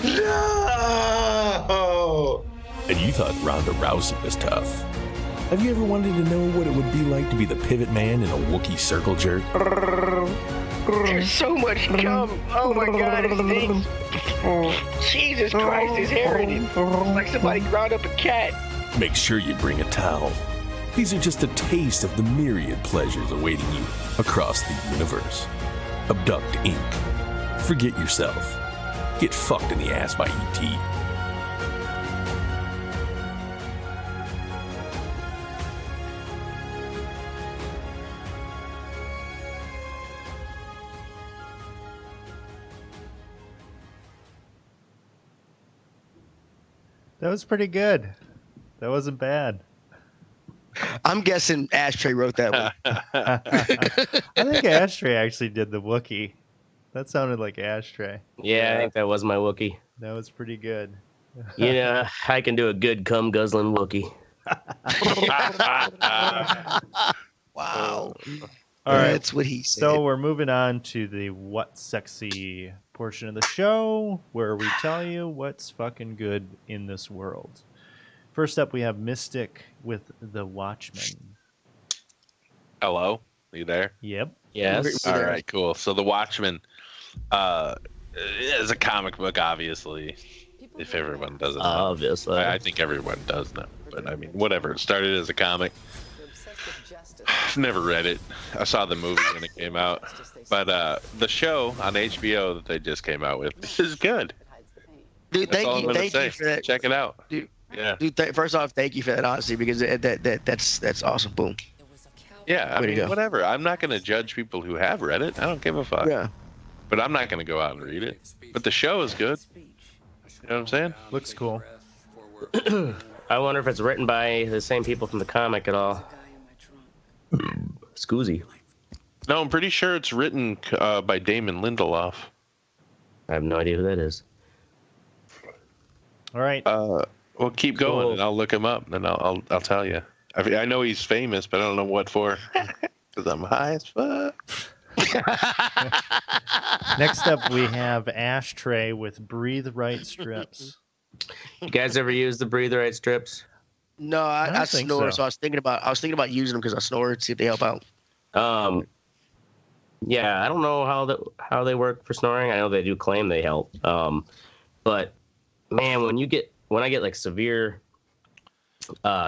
No!
And you thought Ronda Rousey was tough. Have you ever wanted to know what it would be like to be the pivot man in a Wookiee circle jerk?
There's so much cum. Oh my God, it stinks. Jesus Christ, his hair in it. It's like somebody ground up a cat.
Make sure you bring a towel. These are just a taste of the myriad pleasures awaiting you across the universe. Abduct Inc. Forget yourself. Get fucked in the ass by E.T.
That was pretty good. That wasn't bad.
I'm guessing Ashtray wrote that one.
I think Ashtray actually did the Wookiee. That sounded like Ashtray.
Yeah, I think that was my Wookiee.
That was pretty good.
You know, I can do a good cum guzzling Wookiee.
Wow.
All right.
That's what he said.
So we're moving on to the What's Sexy portion of the show, where we tell you what's fucking good in this world. First up, we have Mystic with The Watchmen.
Hello, are you there?
Yep.
Yes.
All right, cool. So The Watchmen is a comic book, obviously. If everyone doesn't know.
Obviously.
I think everyone does know. But I mean, whatever. It started as a comic. Never read it. I saw the movie when it came out. But the show on HBO that they just came out with is good.
Dude,
That's all I'm
thank
gonna
you
say.
for that.
Check it out.
Dude,
Yeah.
dude, first off, thank you for that honesty, because that's awesome. Boom.
Yeah, I
Way to
mean,
go.
whatever. I'm not going to judge people who have read it. I don't give a fuck.
Yeah.
But I'm not going to go out and read it. But the show is good. You know what I'm saying?
Looks cool.
I wonder if it's written by the same people from the comic at all. Scoozy.
No, I'm pretty sure it's written by Damon Lindelof.
I have no idea who that is.
All right.
Well, keep going,
Cool.
and I'll look him up, and I'll tell you. I know he's famous, but I don't know what for. Because I'm high as fuck.
Next up, we have Ashtray with Breathe Right strips.
You guys ever use the Breathe Right strips?
No,
I
I
don't think
snore,
so.
so I was thinking about using them because I snore, see if they help out.
Yeah, I don't know how they work for snoring. I know they do claim they help. But man, when I get like severe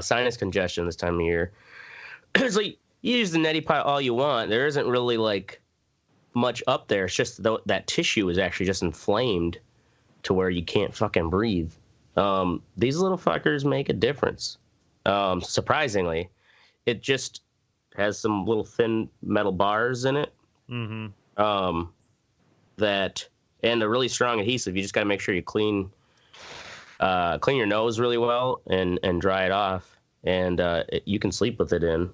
sinus congestion this time of year, it's like you use the neti pot all you want. There isn't really like much up there. It's just that tissue is actually just inflamed to where you can't fucking breathe. These little fuckers make a difference. Surprisingly, it just has some little thin metal bars in it.
Mm-hmm.
And a really strong adhesive. You just got to make sure you clean your nose really well and dry it off, and you can sleep with it in.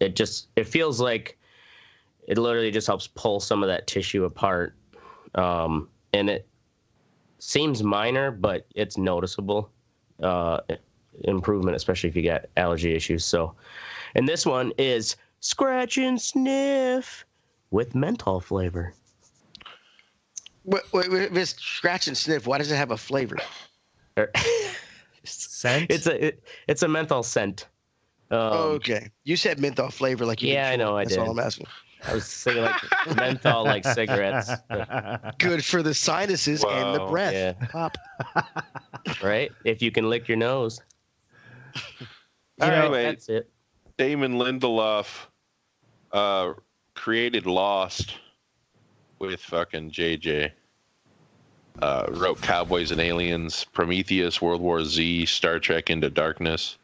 It feels like it literally just helps pull some of that tissue apart, and it seems minor, but it's noticeable improvement, especially if you got allergy issues. So, and this one is Scratch and Sniff with menthol flavor.
Wait, this Scratch and Sniff, why does it have a flavor?
Scent?
It's a menthol scent.
Okay. You said menthol flavor like you
Yeah,
did
I know,
before.
I
That's
did.
all I'm asking.
I was thinking like menthol, like cigarettes.
Good for the sinuses and the
Wow.
breath.
Yeah.
Pop.
Right? If you can lick your nose.
All right,
That's it.
Damon Lindelof created Lost with fucking JJ. Wrote Cowboys and Aliens, Prometheus, World War Z, Star Trek Into Darkness,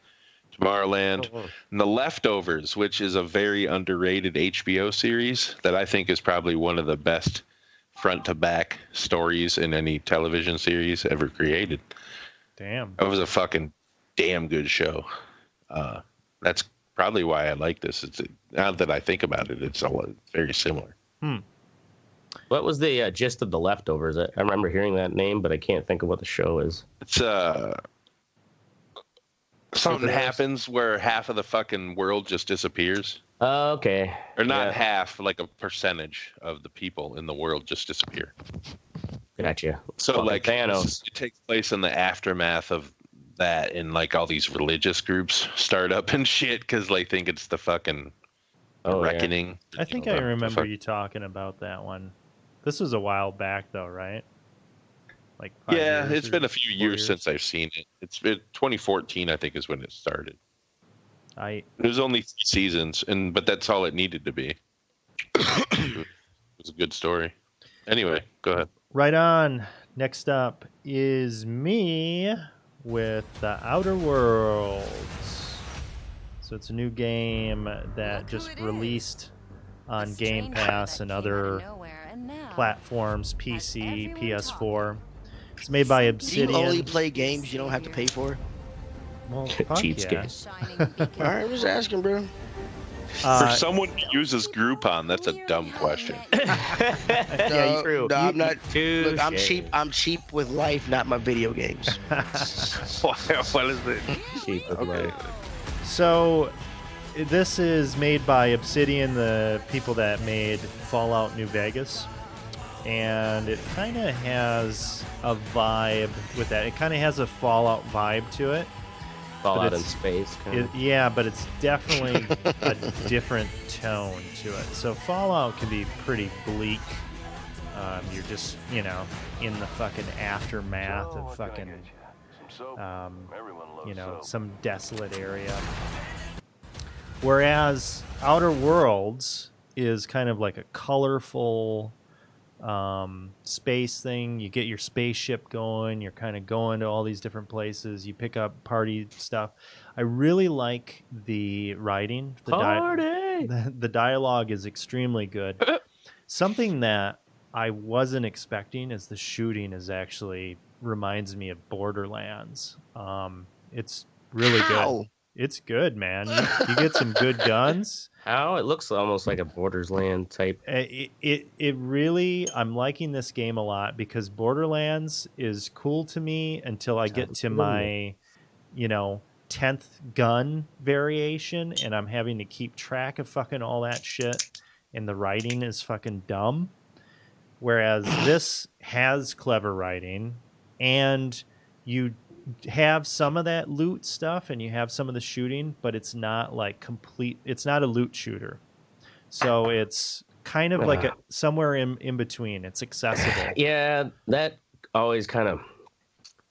Tomorrowland, and The Leftovers, which is a very underrated HBO series that I think is probably one of the best front-to-back stories in any television series ever created.
Damn.
It was a fucking damn good show. That's probably why I like this. Now that I think about it, it's all very similar.
What was the gist of The Leftovers? I remember hearing that name, but I can't think of what the show is.
It's something happens where half of the fucking world just disappears.
Oh, okay.
Or not half, like a percentage of the people in the world just disappear.
Gotcha.
So
Fucking
like
Thanos.
it takes place in the aftermath of that, and like all these religious groups start up and shit because they think it's the fucking reckoning.
I think I remember you talking about that one. This was a while back though, right? Like 5 years
it's been a few years
years
since I've seen it. It's been 2014, I think, is when it started.
It
was only 3 seasons, but that's all it needed to be. It was a good story. Anyway, go ahead.
Right on. Next up is me with The Outer Worlds. So it's a new game that just released on Game Pass and other platforms, PC, PS4. It's made by Obsidian.
Do you only play games you don't have to pay for?
Well, fuck
Cheapskate.
yeah.
All right, I'm just asking, bro.
For someone who uses Groupon, that's a dumb question.
No, I'm not.
Touche.
Look, I'm cheap with life, not my video games.
What is it?
Cheap with life.
So this is made by Obsidian, the people that made Fallout New Vegas. And it kind of has a vibe with that. It kind of has a Fallout vibe to it.
Fallout in space.
Yeah, but it's definitely a different tone to it. So Fallout can be pretty bleak. You're just, in the fucking aftermath of fucking, some desolate area. Whereas Outer Worlds is kind of like a colorful space thing. You get your spaceship going. You're kind of going to all these different places. You pick up party stuff. I really like the writing. The dialogue is extremely good. Something that I wasn't expecting is the shooting is actually reminds me of Borderlands. It's really good. It's good, man. You get some good guns.
How it looks almost like a Borderlands type.
It really, I'm liking this game a lot because Borderlands is cool to me until I get to my, 10th gun variation, and I'm having to keep track of fucking all that shit, and the writing is fucking dumb. Whereas this has clever writing, and you have some of that loot stuff and you have some of the shooting, but it's not like complete. It's not a loot shooter. So it's kind of like somewhere in between. It's accessible.
Yeah, that always kind of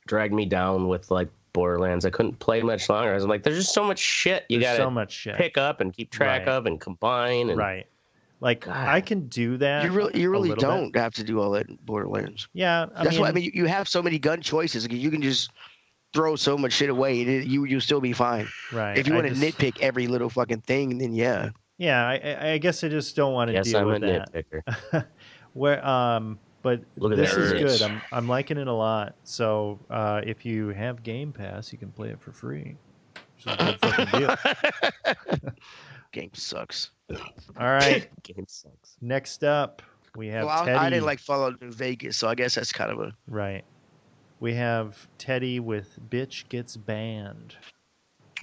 dragged me down with like Borderlands. I couldn't play much longer. I was like, there's just so much shit you got to pick up and keep track of and combine. And,
right. Like, God. I can do that.
You really don't have to do all that in Borderlands.
Yeah.
That's why you have so many gun choices. You can just throw so much shit away. You'll still be fine.
Right.
If you want to nitpick every little fucking thing, then yeah.
Yeah, I guess I just don't want to deal with that.
Nitpicker.
But
Look at
this
that
is
rich.
good. I'm liking it a lot. So if you have Game Pass, you can play it for free. Which is a good fucking deal.
Game sucks.
All right.
Game sucks.
Next up, we have Teddy.
I didn't like Fallout New Vegas, so I guess that's kind of a...
Right. We have Teddy with Bitch Gets Banned.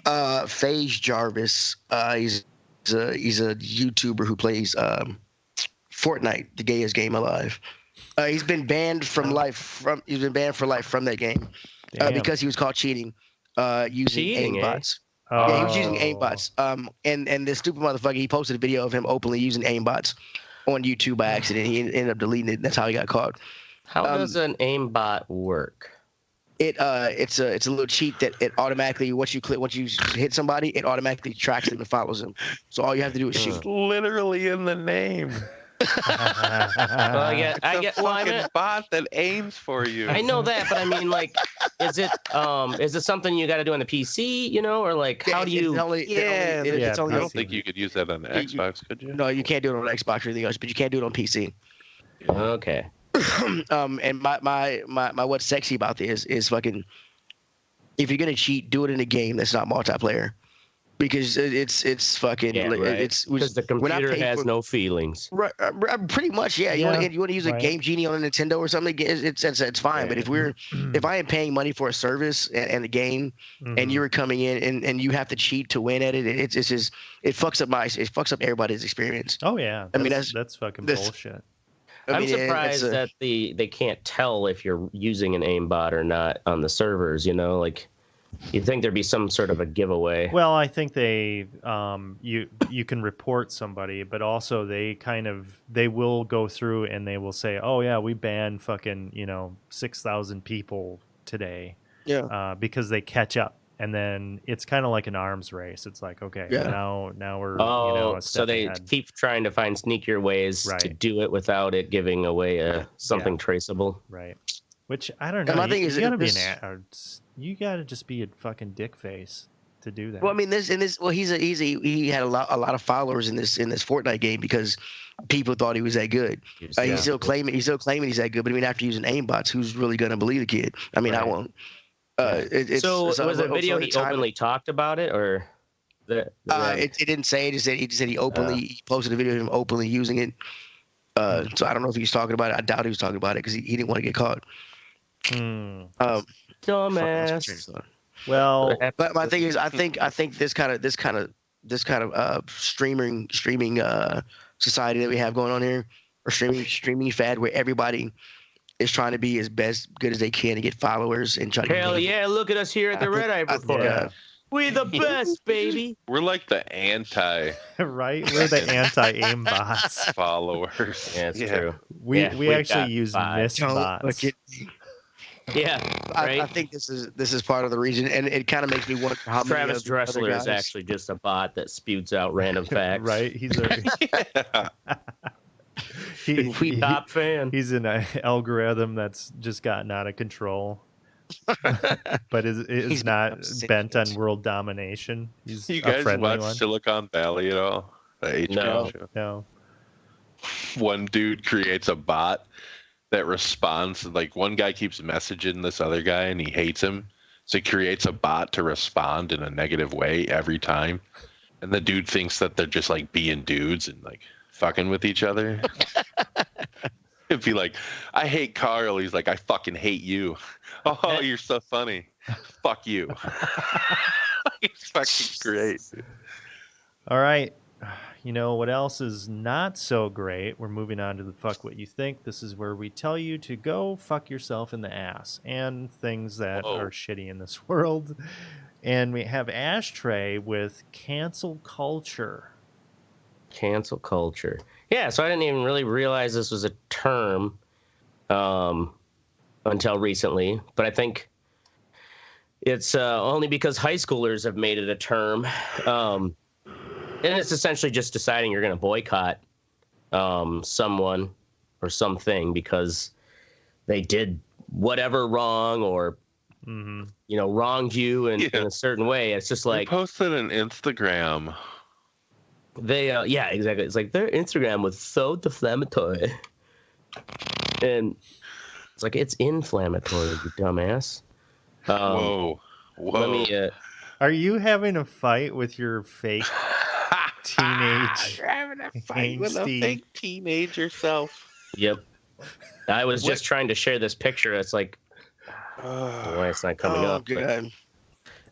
FaZe Jarvis. He's a YouTuber who plays Fortnite, the gayest game alive. He's been banned from life. He's been banned for life from that game because he was caught cheating using aimbots. Yeah, he was using aimbots. And this stupid motherfucker, he posted a video of him openly using aimbots on YouTube by accident. He ended up deleting it. That's how he got caught.
How does an aimbot work?
it's a little cheat that it automatically once you hit somebody, it automatically tracks them and follows them. So all you have to do is shoot.
Literally in the name.
Well, I get. Well, I
fucking
mean,
bot that aims for you.
I know that, but I mean, like, is it something you got to do on the PC, or like, how do you?
It's only, it's only
I don't think you could use that on the Xbox, could you?
No, you can't do it on Xbox or anything else, but you can't do it on PC.
Okay.
And my what's sexy about this is fucking, if you're gonna cheat, do it in a game that's not multiplayer, because it's fucking it's
because the computer has no feelings.
Right, pretty much, yeah. You want to use a Game Genie on a Nintendo or something? It's fine. But if I am paying money for a service and a game, and you're coming in and you have to cheat to win at it, it fucks up everybody's experience.
Oh yeah, I mean that's fucking bullshit.
I'm surprised that they can't tell if you're using an aimbot or not on the servers. Like you'd think there'd be some sort of a giveaway.
Well, I think they you can report somebody, but also they will go through and they will say, oh yeah, we banned fucking 6,000 people today, because they catch up. And then it's kind of like an arms race. It's like, okay, now we're a step
so they
ahead.
keep trying to find sneakier ways to do it without it giving away something traceable.
Right. Which I don't know.
And my thing is,
you gotta just be a fucking dick face to do that.
Well, I mean, he had a lot of followers in this Fortnite game because people thought he was that good. He's still claiming he's that good. But I mean, after using aimbots, who's really gonna believe the kid? I mean, I won't.
So was the video he openly talked about it, or
it didn't say. He just said he openly posted a video of him openly using it. So I don't know if he's talking about it. I doubt he was talking about it because he didn't want to get caught.
Dumbass.
Well,
but my thing is, I think this kind of streaming society that we have going on here, or streaming fad, where everybody is trying to be as good as they can to get followers and try to.
Hell yeah! Look at us here at the Red Eye Report. We're the best, baby.
We're like the anti.
Right, we're the anti-aim bots.
Followers.
Yeah, it's true.
We actually use mist bots.
Yeah, right.
I think this is part of the reason, and it kind of makes me wonder how
Travis Dressler is actually just a bot that spewts out random facts.
Right, he's a.
Top fan.
He's an algorithm that's just gotten out of control, but is not bent on world domination. He's
you guys watch
one.
Silicon Valley at all? The HBO show?
No.
One dude creates a bot that responds. Like one guy keeps messaging this other guy and he hates him, so he creates a bot to respond in a negative way every time. And the dude thinks that they're just like being dudes and like fucking with each other. It'd be like, I hate Carl. He's like, I fucking hate you. Oh, you're so funny. Fuck you. It's fucking great.
All right. You know what else is not so great? We're moving on to the fuck what you think. This is where we tell you to go fuck yourself in the ass and things that are shitty in this world. And we have Ashtray with cancel culture.
Cancel culture. Yeah, so I didn't even really realize this was a term until recently. But I think it's only because high schoolers have made it a term. And it's essentially just deciding you're going to boycott someone or something because they did whatever wrong or, wronged you in a certain way. It's just like...
They posted an Instagram.
They, exactly. It's like their Instagram was so deflammatory. And it's like, it's inflammatory, you dumbass.
Whoa.
Let me...
Are you having a fight with your fake... teenage
You're having a fight with a fake teenager self.
Yep. I was just trying to share this picture. It's like, why it's not coming up.
Good.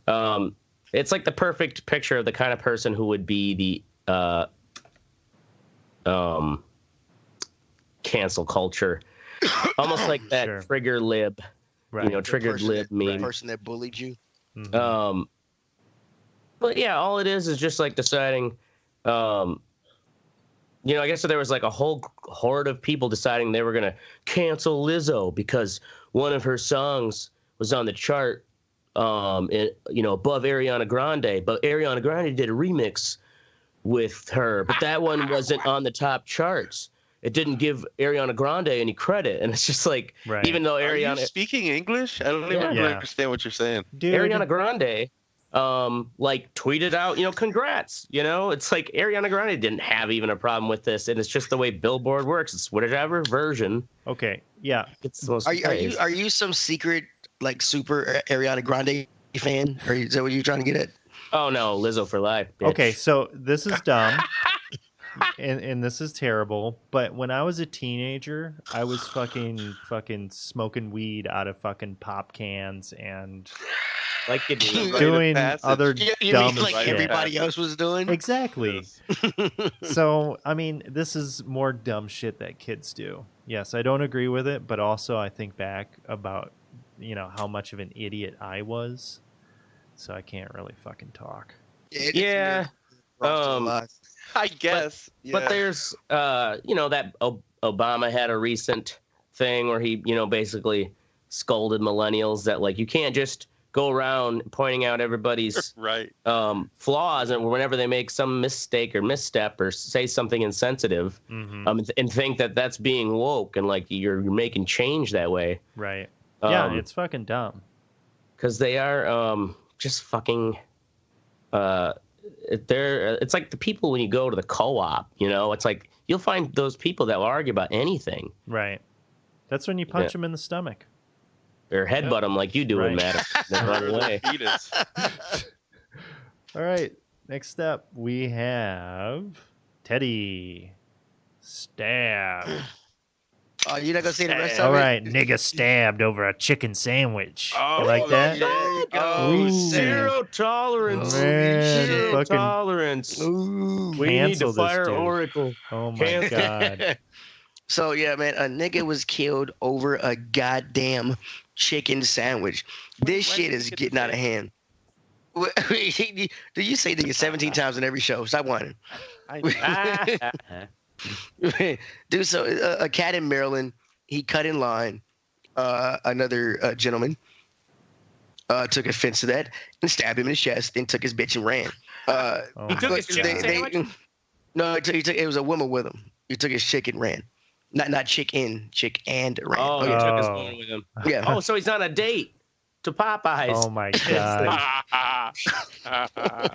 But, it's like the perfect picture of the kind of person who would be the cancel culture, almost like that trigger lib, triggered lib meme.
The person that bullied you.
Mm-hmm. But yeah, all it is just like deciding. I guess there was like a whole horde of people deciding they were going to cancel Lizzo because one of her songs was on the chart, above Ariana Grande. But Ariana Grande did a remix with her, but that one wasn't on the top charts. It didn't give Ariana Grande any credit, and it's just like, even though
Are you
Ariana
speaking English? I don't even really understand what you're saying.
Dude.
Ariana Grande, tweeted out, congrats. It's like Ariana Grande didn't have even a problem with this, and it's just the way Billboard works. It's whatever version.
Okay, yeah.
It's the most
Are you some secret like super Ariana Grande fan? Is that what you're trying to get at?
Oh no, Lizzo for life. Bitch.
Okay, so this is dumb. And this is terrible, but when I was a teenager, I was fucking smoking weed out of fucking pop cans and
like
doing other
you
dumb
mean like
shit.
everybody else was doing?
Exactly. So, I mean, this is more dumb shit that kids do. Yes, I don't agree with it, but also I think back about, how much of an idiot I was. So I can't really fucking talk.
Yeah.
I guess.
But there's, that Obama had a recent thing where he, basically scolded millennials that, like, you can't just go around pointing out everybody's flaws, and whenever they make some mistake or misstep or say something insensitive, and think that that's being woke and, like, you're making change that way.
Right. Yeah, it's fucking dumb.
Because they are just fucking... it's like the people when you go to the co-op, it's like you'll find those people that will argue about anything.
Right. That's when you punch them in the stomach.
Or headbutt them like you do in Matt. Then run away.
All right. Next up, we have Teddy. Stab.
Oh, you're not going to say the rest of it?
All right. Nigga stabbed over a chicken sandwich.
Oh,
you like that?
Zero tolerance.
Man,
Zero tolerance. We need to fire Oracle.
Oh, my God.
So, yeah, man, a nigga was killed over a goddamn chicken sandwich. This shit is getting out of hand. Do you say nigga 17 times in every show? Stop whining. Dude, so a cat in Maryland, he cut in line. Another gentleman took offense to that and stabbed him in the chest, then took his bitch and ran.
He took his chicken sandwich?
No, it was a woman with him. He took his chick and ran. Not chick and ran.
Oh, he took his woman with him.
Yeah.
Oh, so he's on a date to Popeyes.
Oh, my God.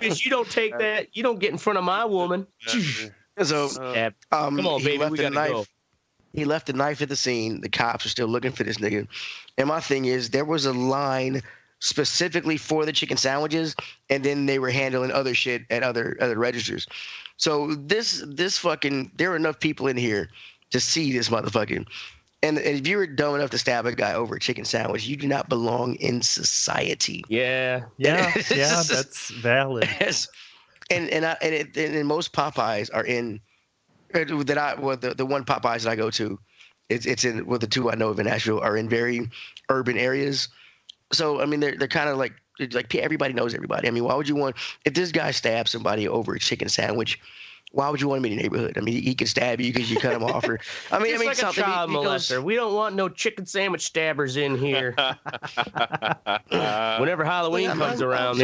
Because you don't take that. You don't get in front of my woman.
So,
come on, baby, we gotta go.
He left the knife at the scene. The cops are still looking for this nigga. And my thing is, there was a line specifically for the chicken sandwiches, and then they were handling other shit at other registers. So this fucking, there are enough people in here to see this motherfucker. And if you were dumb enough to stab a guy over a chicken sandwich, you do not belong in society.
Yeah,
that's valid.
And most Popeyes are in the one Popeyes that I go to, it's in the two I know of in Nashville are in very urban areas. So I mean they're kind of like everybody knows everybody. I mean, why would you want, if this guy stabs somebody over a chicken sandwich, why would you want him in your neighborhood? I mean, he can stab you because you cut him off. Or I mean,
like a child molester. We don't want no chicken sandwich stabbers in here. Whenever Halloween comes around,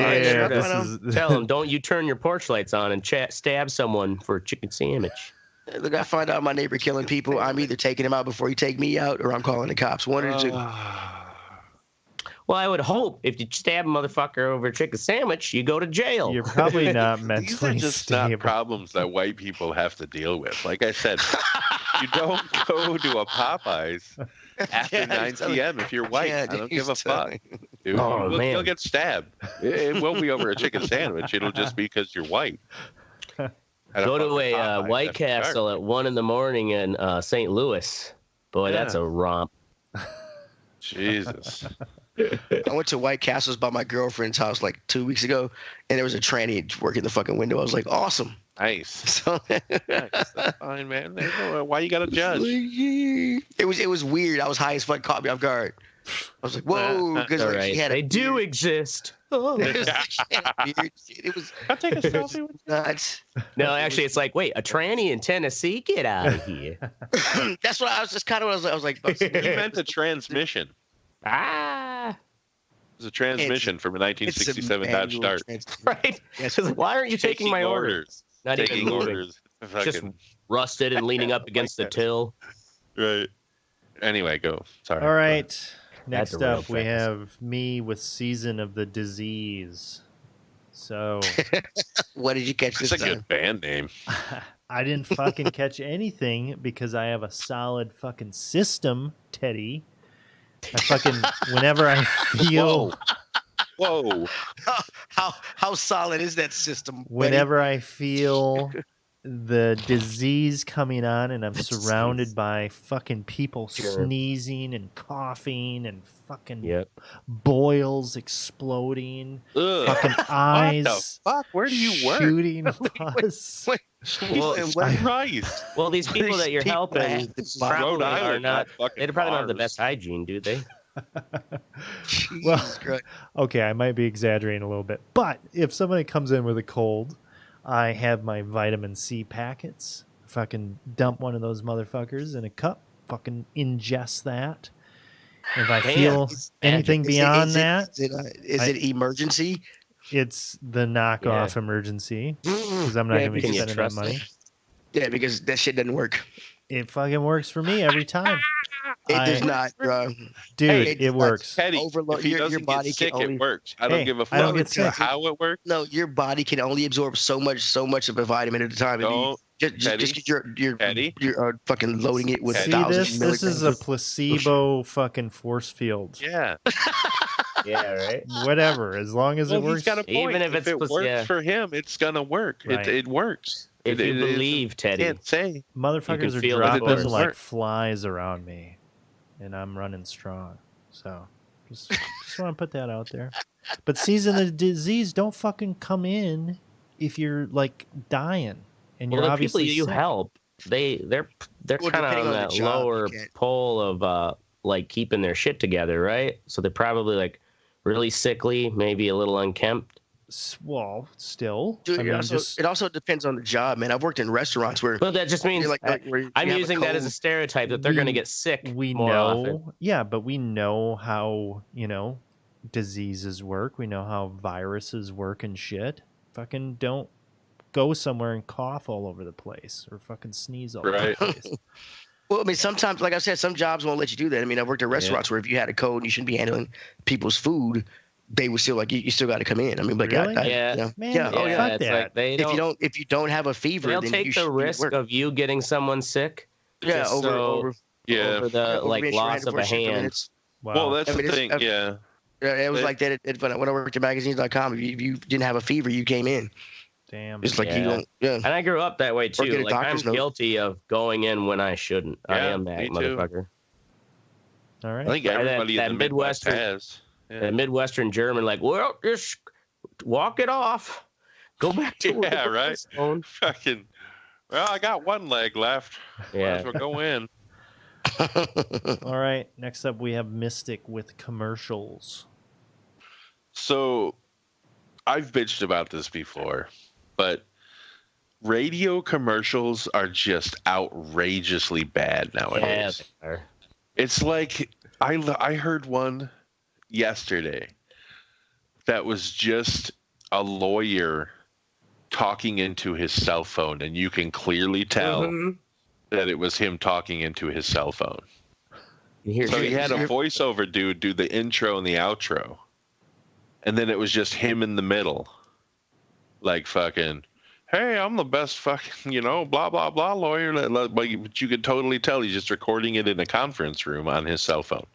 tell them, don't you turn your porch lights on and stab someone for a chicken sandwich.
Look, I find out my neighbor killing people, I'm either taking him out before he take me out, or I'm calling the cops. One or two.
Well, I would hope if you stab a motherfucker over a chicken sandwich, you go to jail.
You're probably not mentally
These are just
stable.
not problems that white people have to deal with. Like I said, you don't go to a Popeyes after 9 p.m. if you're white. I don't give a fuck. Dude, you'll get stabbed. It won't be over a chicken sandwich. It'll just be because you're white.
Go to a White Castle at 1 a.m. in St. Louis. Boy, that's a romp.
Jesus.
I went to White Castles by my girlfriend's house like 2 weeks ago, and there was a tranny working the fucking window. I was like, awesome.
Nice.
So,
nice. That's fine, man. Why you gotta judge?
It was weird. I was high as fuck. Caught me off guard. I was like, whoa, because
she had they do exist. Oh.
It was.
I'll take a selfie with you.
Nuts.
No, actually, it's like, wait, a tranny in Tennessee? Get out of here.
That's what I was just kind of. I was like,
he meant a transmission. It's a transmission from a 1967 Dodge Dart.
Right?
Yes.
Why aren't you taking my orders? Not even
Taking
moving.
orders.
Just rusted and leaning up against the till.
Right. Anyway, go. Sorry.
All right. Next
derailed
up, we
things.
have me with Season of the Disease. So
What did you catch
That's
this
a
time?
good band name.
I didn't fucking catch anything because I have a solid fucking system, Teddy. I fucking whenever I feel
Whoa.
How solid is that system? buddy?
whenever I feel the disease coming on and I'm surrounded by fucking people sneezing and coughing and fucking
Yep.
boils exploding,
Ugh.
fucking eyes
What the fuck? Where do you work?
shooting pus.
Well,
Jesus
I-
Christ.
Well, these people that you're
People that
helping
have the
probably
Rhode
are
Island,
not.
fucking
They probably don't have the
Mars.
best hygiene, do they?
Jesus
Well,
Christ.
Okay, I might be exaggerating a little bit, but if somebody comes in with a cold, I have my vitamin C packets. Fucking dump one of those motherfuckers in a cup. Fucking ingest that. If I
Damn,
feel
it's
anything beyond that,
Is it emergency?
it's the knockoff emergency because I'm not
Yeah,
going to be
Can you
spending that
trust
money.
it?
Yeah, because that shit doesn't work.
It fucking works for me every time.
It
I-
does not, bro.
Dude,
Hey,
it works.
Teddy,
Overload-
if he
your
doesn't
body
get
can
sick,
only-
it works. I don't
Hey,
give a
I don't
fuck
get sick.
how it works.
No, your body can only absorb so much of a vitamin at a time. If you-
Don't,
Just
Teddy.
because you're fucking loading it with
See
thousands
this?
of
This is a
milligrams.
placebo fucking force field.
Yeah.
Yeah, right.
Whatever, as long as
Well,
it works.
he's got a point.
Even if
it
it's
works
yeah.
for him, it's gonna work.
Right.
It works.
If you believe, Teddy.
Can't say.
Motherfuckers are
feel the
dropping
force.
like flies around me, and I'm running strong. So, just want to put that out there. But season of the disease, don't fucking come in if you're like dying and
Well,
you're
the people
obviously
you
sick.
help, they're
Well,
kind of
depending
on
on the
that
job,
lower
you can't-
pole of like keeping their shit together, right? So they're probably like really sickly, maybe a little unkempt.
Well, still,
Dude,
I mean,
it also depends on the job, man. I've worked in restaurants where
But that just means
you're where you
I'm
have a
using that as a
cold.
stereotype that they're going to
We-
get sick
we
more
know,
often.
yeah, but we know how diseases work. We know how viruses work and shit. Fucking don't go somewhere and cough all over the place or fucking sneeze all over the
Right.
place.
Well, I mean, sometimes, like I said, some jobs won't let you do that. I mean, I've worked at restaurants where if you had a code and you shouldn't be handling people's food, they would still like you still got to come in. I mean, but
Really?
Yeah.
you know,
Man,
yeah, oh
Yeah,
yeah.
fuck
it's
that.
like they
If you don't have a fever,
they'll
then
take
you
the
should
risk
work.
of you getting someone sick.
Yeah,
just
over
so-
over
Yeah.
over the
over
like
being
loss
surrounded
of
for
a
shit for
hand.
minutes.
Wow.
Well, that's
I mean,
the
it's-
thing. Yeah.
Yeah, it was
It-
like that when I worked at magazines.com. If you didn't have a fever, you came in.
Damn.
It's like you
Yeah.
don't. Yeah.
And I grew up that way
get
too.
a
Like I'm
doctor's note.
guilty of going in when I shouldn't. I
Yeah,
am that
me too.
motherfucker.
All right.
I think
Yeah, that-
everybody
that
in the Midwest
Midwestern-
has. Yeah.
The Midwestern German, like, well, just walk it off. Go back to
Yeah,
work,
right.
Stone.
Fucking. Well, I got one leg left. Might
Yeah.
as well go in.
All right. Next up, we have Mystic with commercials.
So, I've bitched about this before, but radio commercials are just outrageously bad
Yeah,
nowadays.
they are.
It's like I heard one yesterday that was just a lawyer talking into his cell phone, and you can clearly tell
Mhm.
that it was him talking into his cell phone.
You hear
So he
shit.
had a voiceover dude do the intro and the outro, and then it was just him in the middle, like fucking, hey, I'm the best fucking, blah blah blah lawyer. But you could totally tell he's just recording it in a conference room on his cell phone.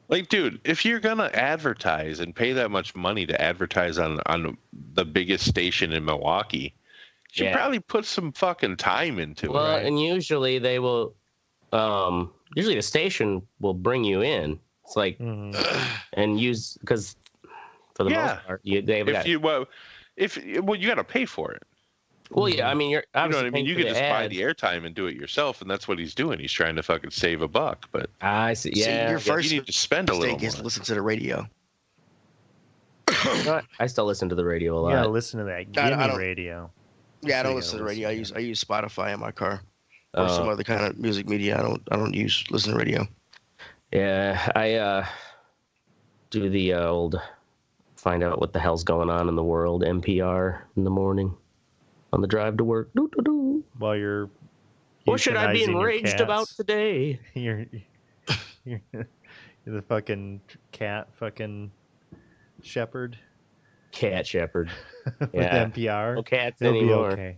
Like, dude, if you're gonna advertise and pay that much money to advertise on the biggest station in Milwaukee, you should
Yeah.
probably put some fucking time into
Well,
it. Right?
and usually they will. Usually the station will bring you in. It's like
Mhm.
and use because for the
Yeah.
most part they've got.
you got to pay for it.
Well, yeah, I mean you're
You know
obviously
what I mean?
paying
You
for
could
the
just buy
ad.
the airtime and do it yourself, and that's what he's doing. He's trying to fucking save a buck, but
I see.
See,
Yeah,
your first
you need to spend a little
mistake is
more.
listen to the radio.
you know what? I still listen to the radio a
You
lot.
gotta listen to that
I
Gimme
don't-
radio.
Yeah, I
So
don't
you
listen to
gotta
the radio.
listen,
I use Spotify in my car or some
Uh,
other kind of music media. I don't listen to radio.
yeah, do the old find out what the hell's going on in the world NPR in the morning on the drive to work. Doo-doo-doo.
While you're
What should I be
euthanizing your
enraged about
cats.
today?
You're the fucking cat fucking shepherd
Cat shepherd.
with
Yeah.
NPR.
No cats
It'll
anymore.
be okay.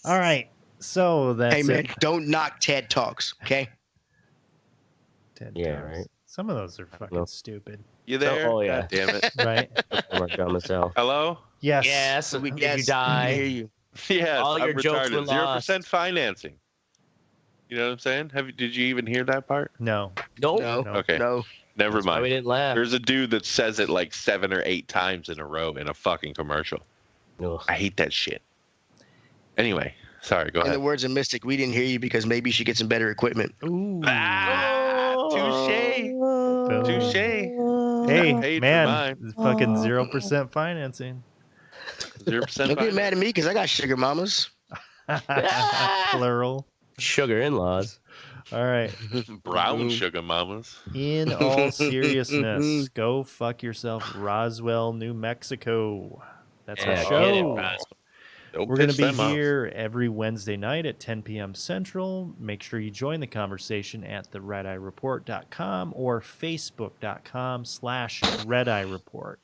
All right. So that's
Hey man,
it.
don't knock TED Talks, okay?
TED
Yeah,
Talks.
right.
Some of those are fucking
know.
stupid,
You there?
Oh, yeah.
God damn it.
right?
I'm dumb as hell.
Hello?
Yes.
Yes,
We
did
guess
you die?
we hear you.
Yes,
All your
I'm
jokes
retarded.
were
0% financing. You know what I'm saying? Did you even hear that part?
No.
Nope.
No,
Okay.
no.
Never
That's why we
mind.
didn't laugh.
There's a dude that says it like 7 or 8 times in a row in a fucking commercial.
Ugh.
I hate that shit. Anyway, sorry, go
In
ahead.
the words of Mystic, we didn't hear you because maybe you should get some better equipment.
Ooh.
Touche.
Boom.
Touche.
Hey,
Paid for
man.
mine.
Fucking 0% financing.
0%
Don't get mad at me because I got sugar mamas.
Plural.
Sugar in-laws.
All right.
Brown sugar mamas.
In all seriousness, go fuck yourself, Roswell, New Mexico. That's our
Yeah,
show.
get it, Roz.
Don't
We're going to
piss
be
them off.
here every Wednesday night at 10 p.m. Central. Make sure you join the conversation at theredeyereport.com or facebook.com/redeyereport.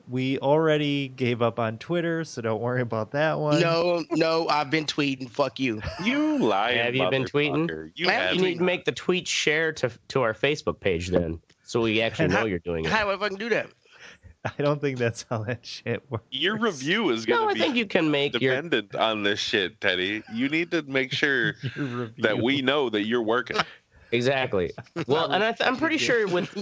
We already gave up on Twitter, so don't worry about that one.
No, I've been tweeting. Fuck you.
You lying
Have you been tweeting?
motherfucker. You
I
have
You need to make the tweet share to our Facebook page then, so we actually know you're doing it.
How do I fucking do that?
I don't think that's how that shit works.
Your review is
No,
going
I
to
think
be
you can make your.
dependent on this shit, Teddy. You need to make sure
Your review.
that we know that you're working.
Exactly. Well, and I'm pretty sure with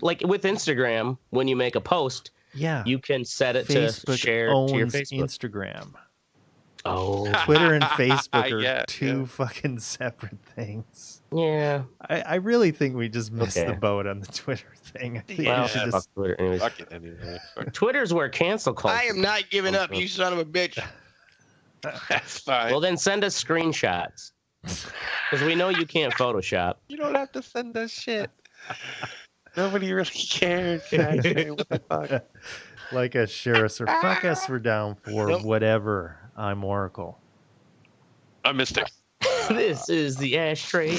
like with Instagram, when you make a post,
Yeah.
you can set it
Facebook
to share
owns
to your Facebook.
Instagram.
Oh,
Twitter and Facebook are
Yeah,
two fucking separate things.
yeah.
I really think we just missed
Okay.
the boat on the Twitter thing. I think
Well,
we should
fuck
just
Twitter. Anyways,
Fuck it anyway. Fuck.
Twitter's where cancel culture.
I am not giving up, you son of a bitch.
That's fine.
Well, then send us screenshots, because we know you can't Photoshop.
You don't have to send us shit. Nobody really cares. Actually. What the fuck?
like us, share us, or fuck us. We're down for
Nope.
whatever. I'm Oracle.
I'm Mystic.
This is the ashtray.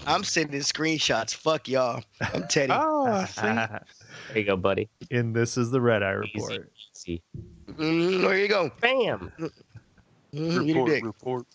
I'm sending screenshots. Fuck y'all. I'm Teddy.
Oh, see?
There you go, buddy.
And this is the Red Eye
Easy,
Report.
easy.
There you go.
Bam.
Eat a dick.
report.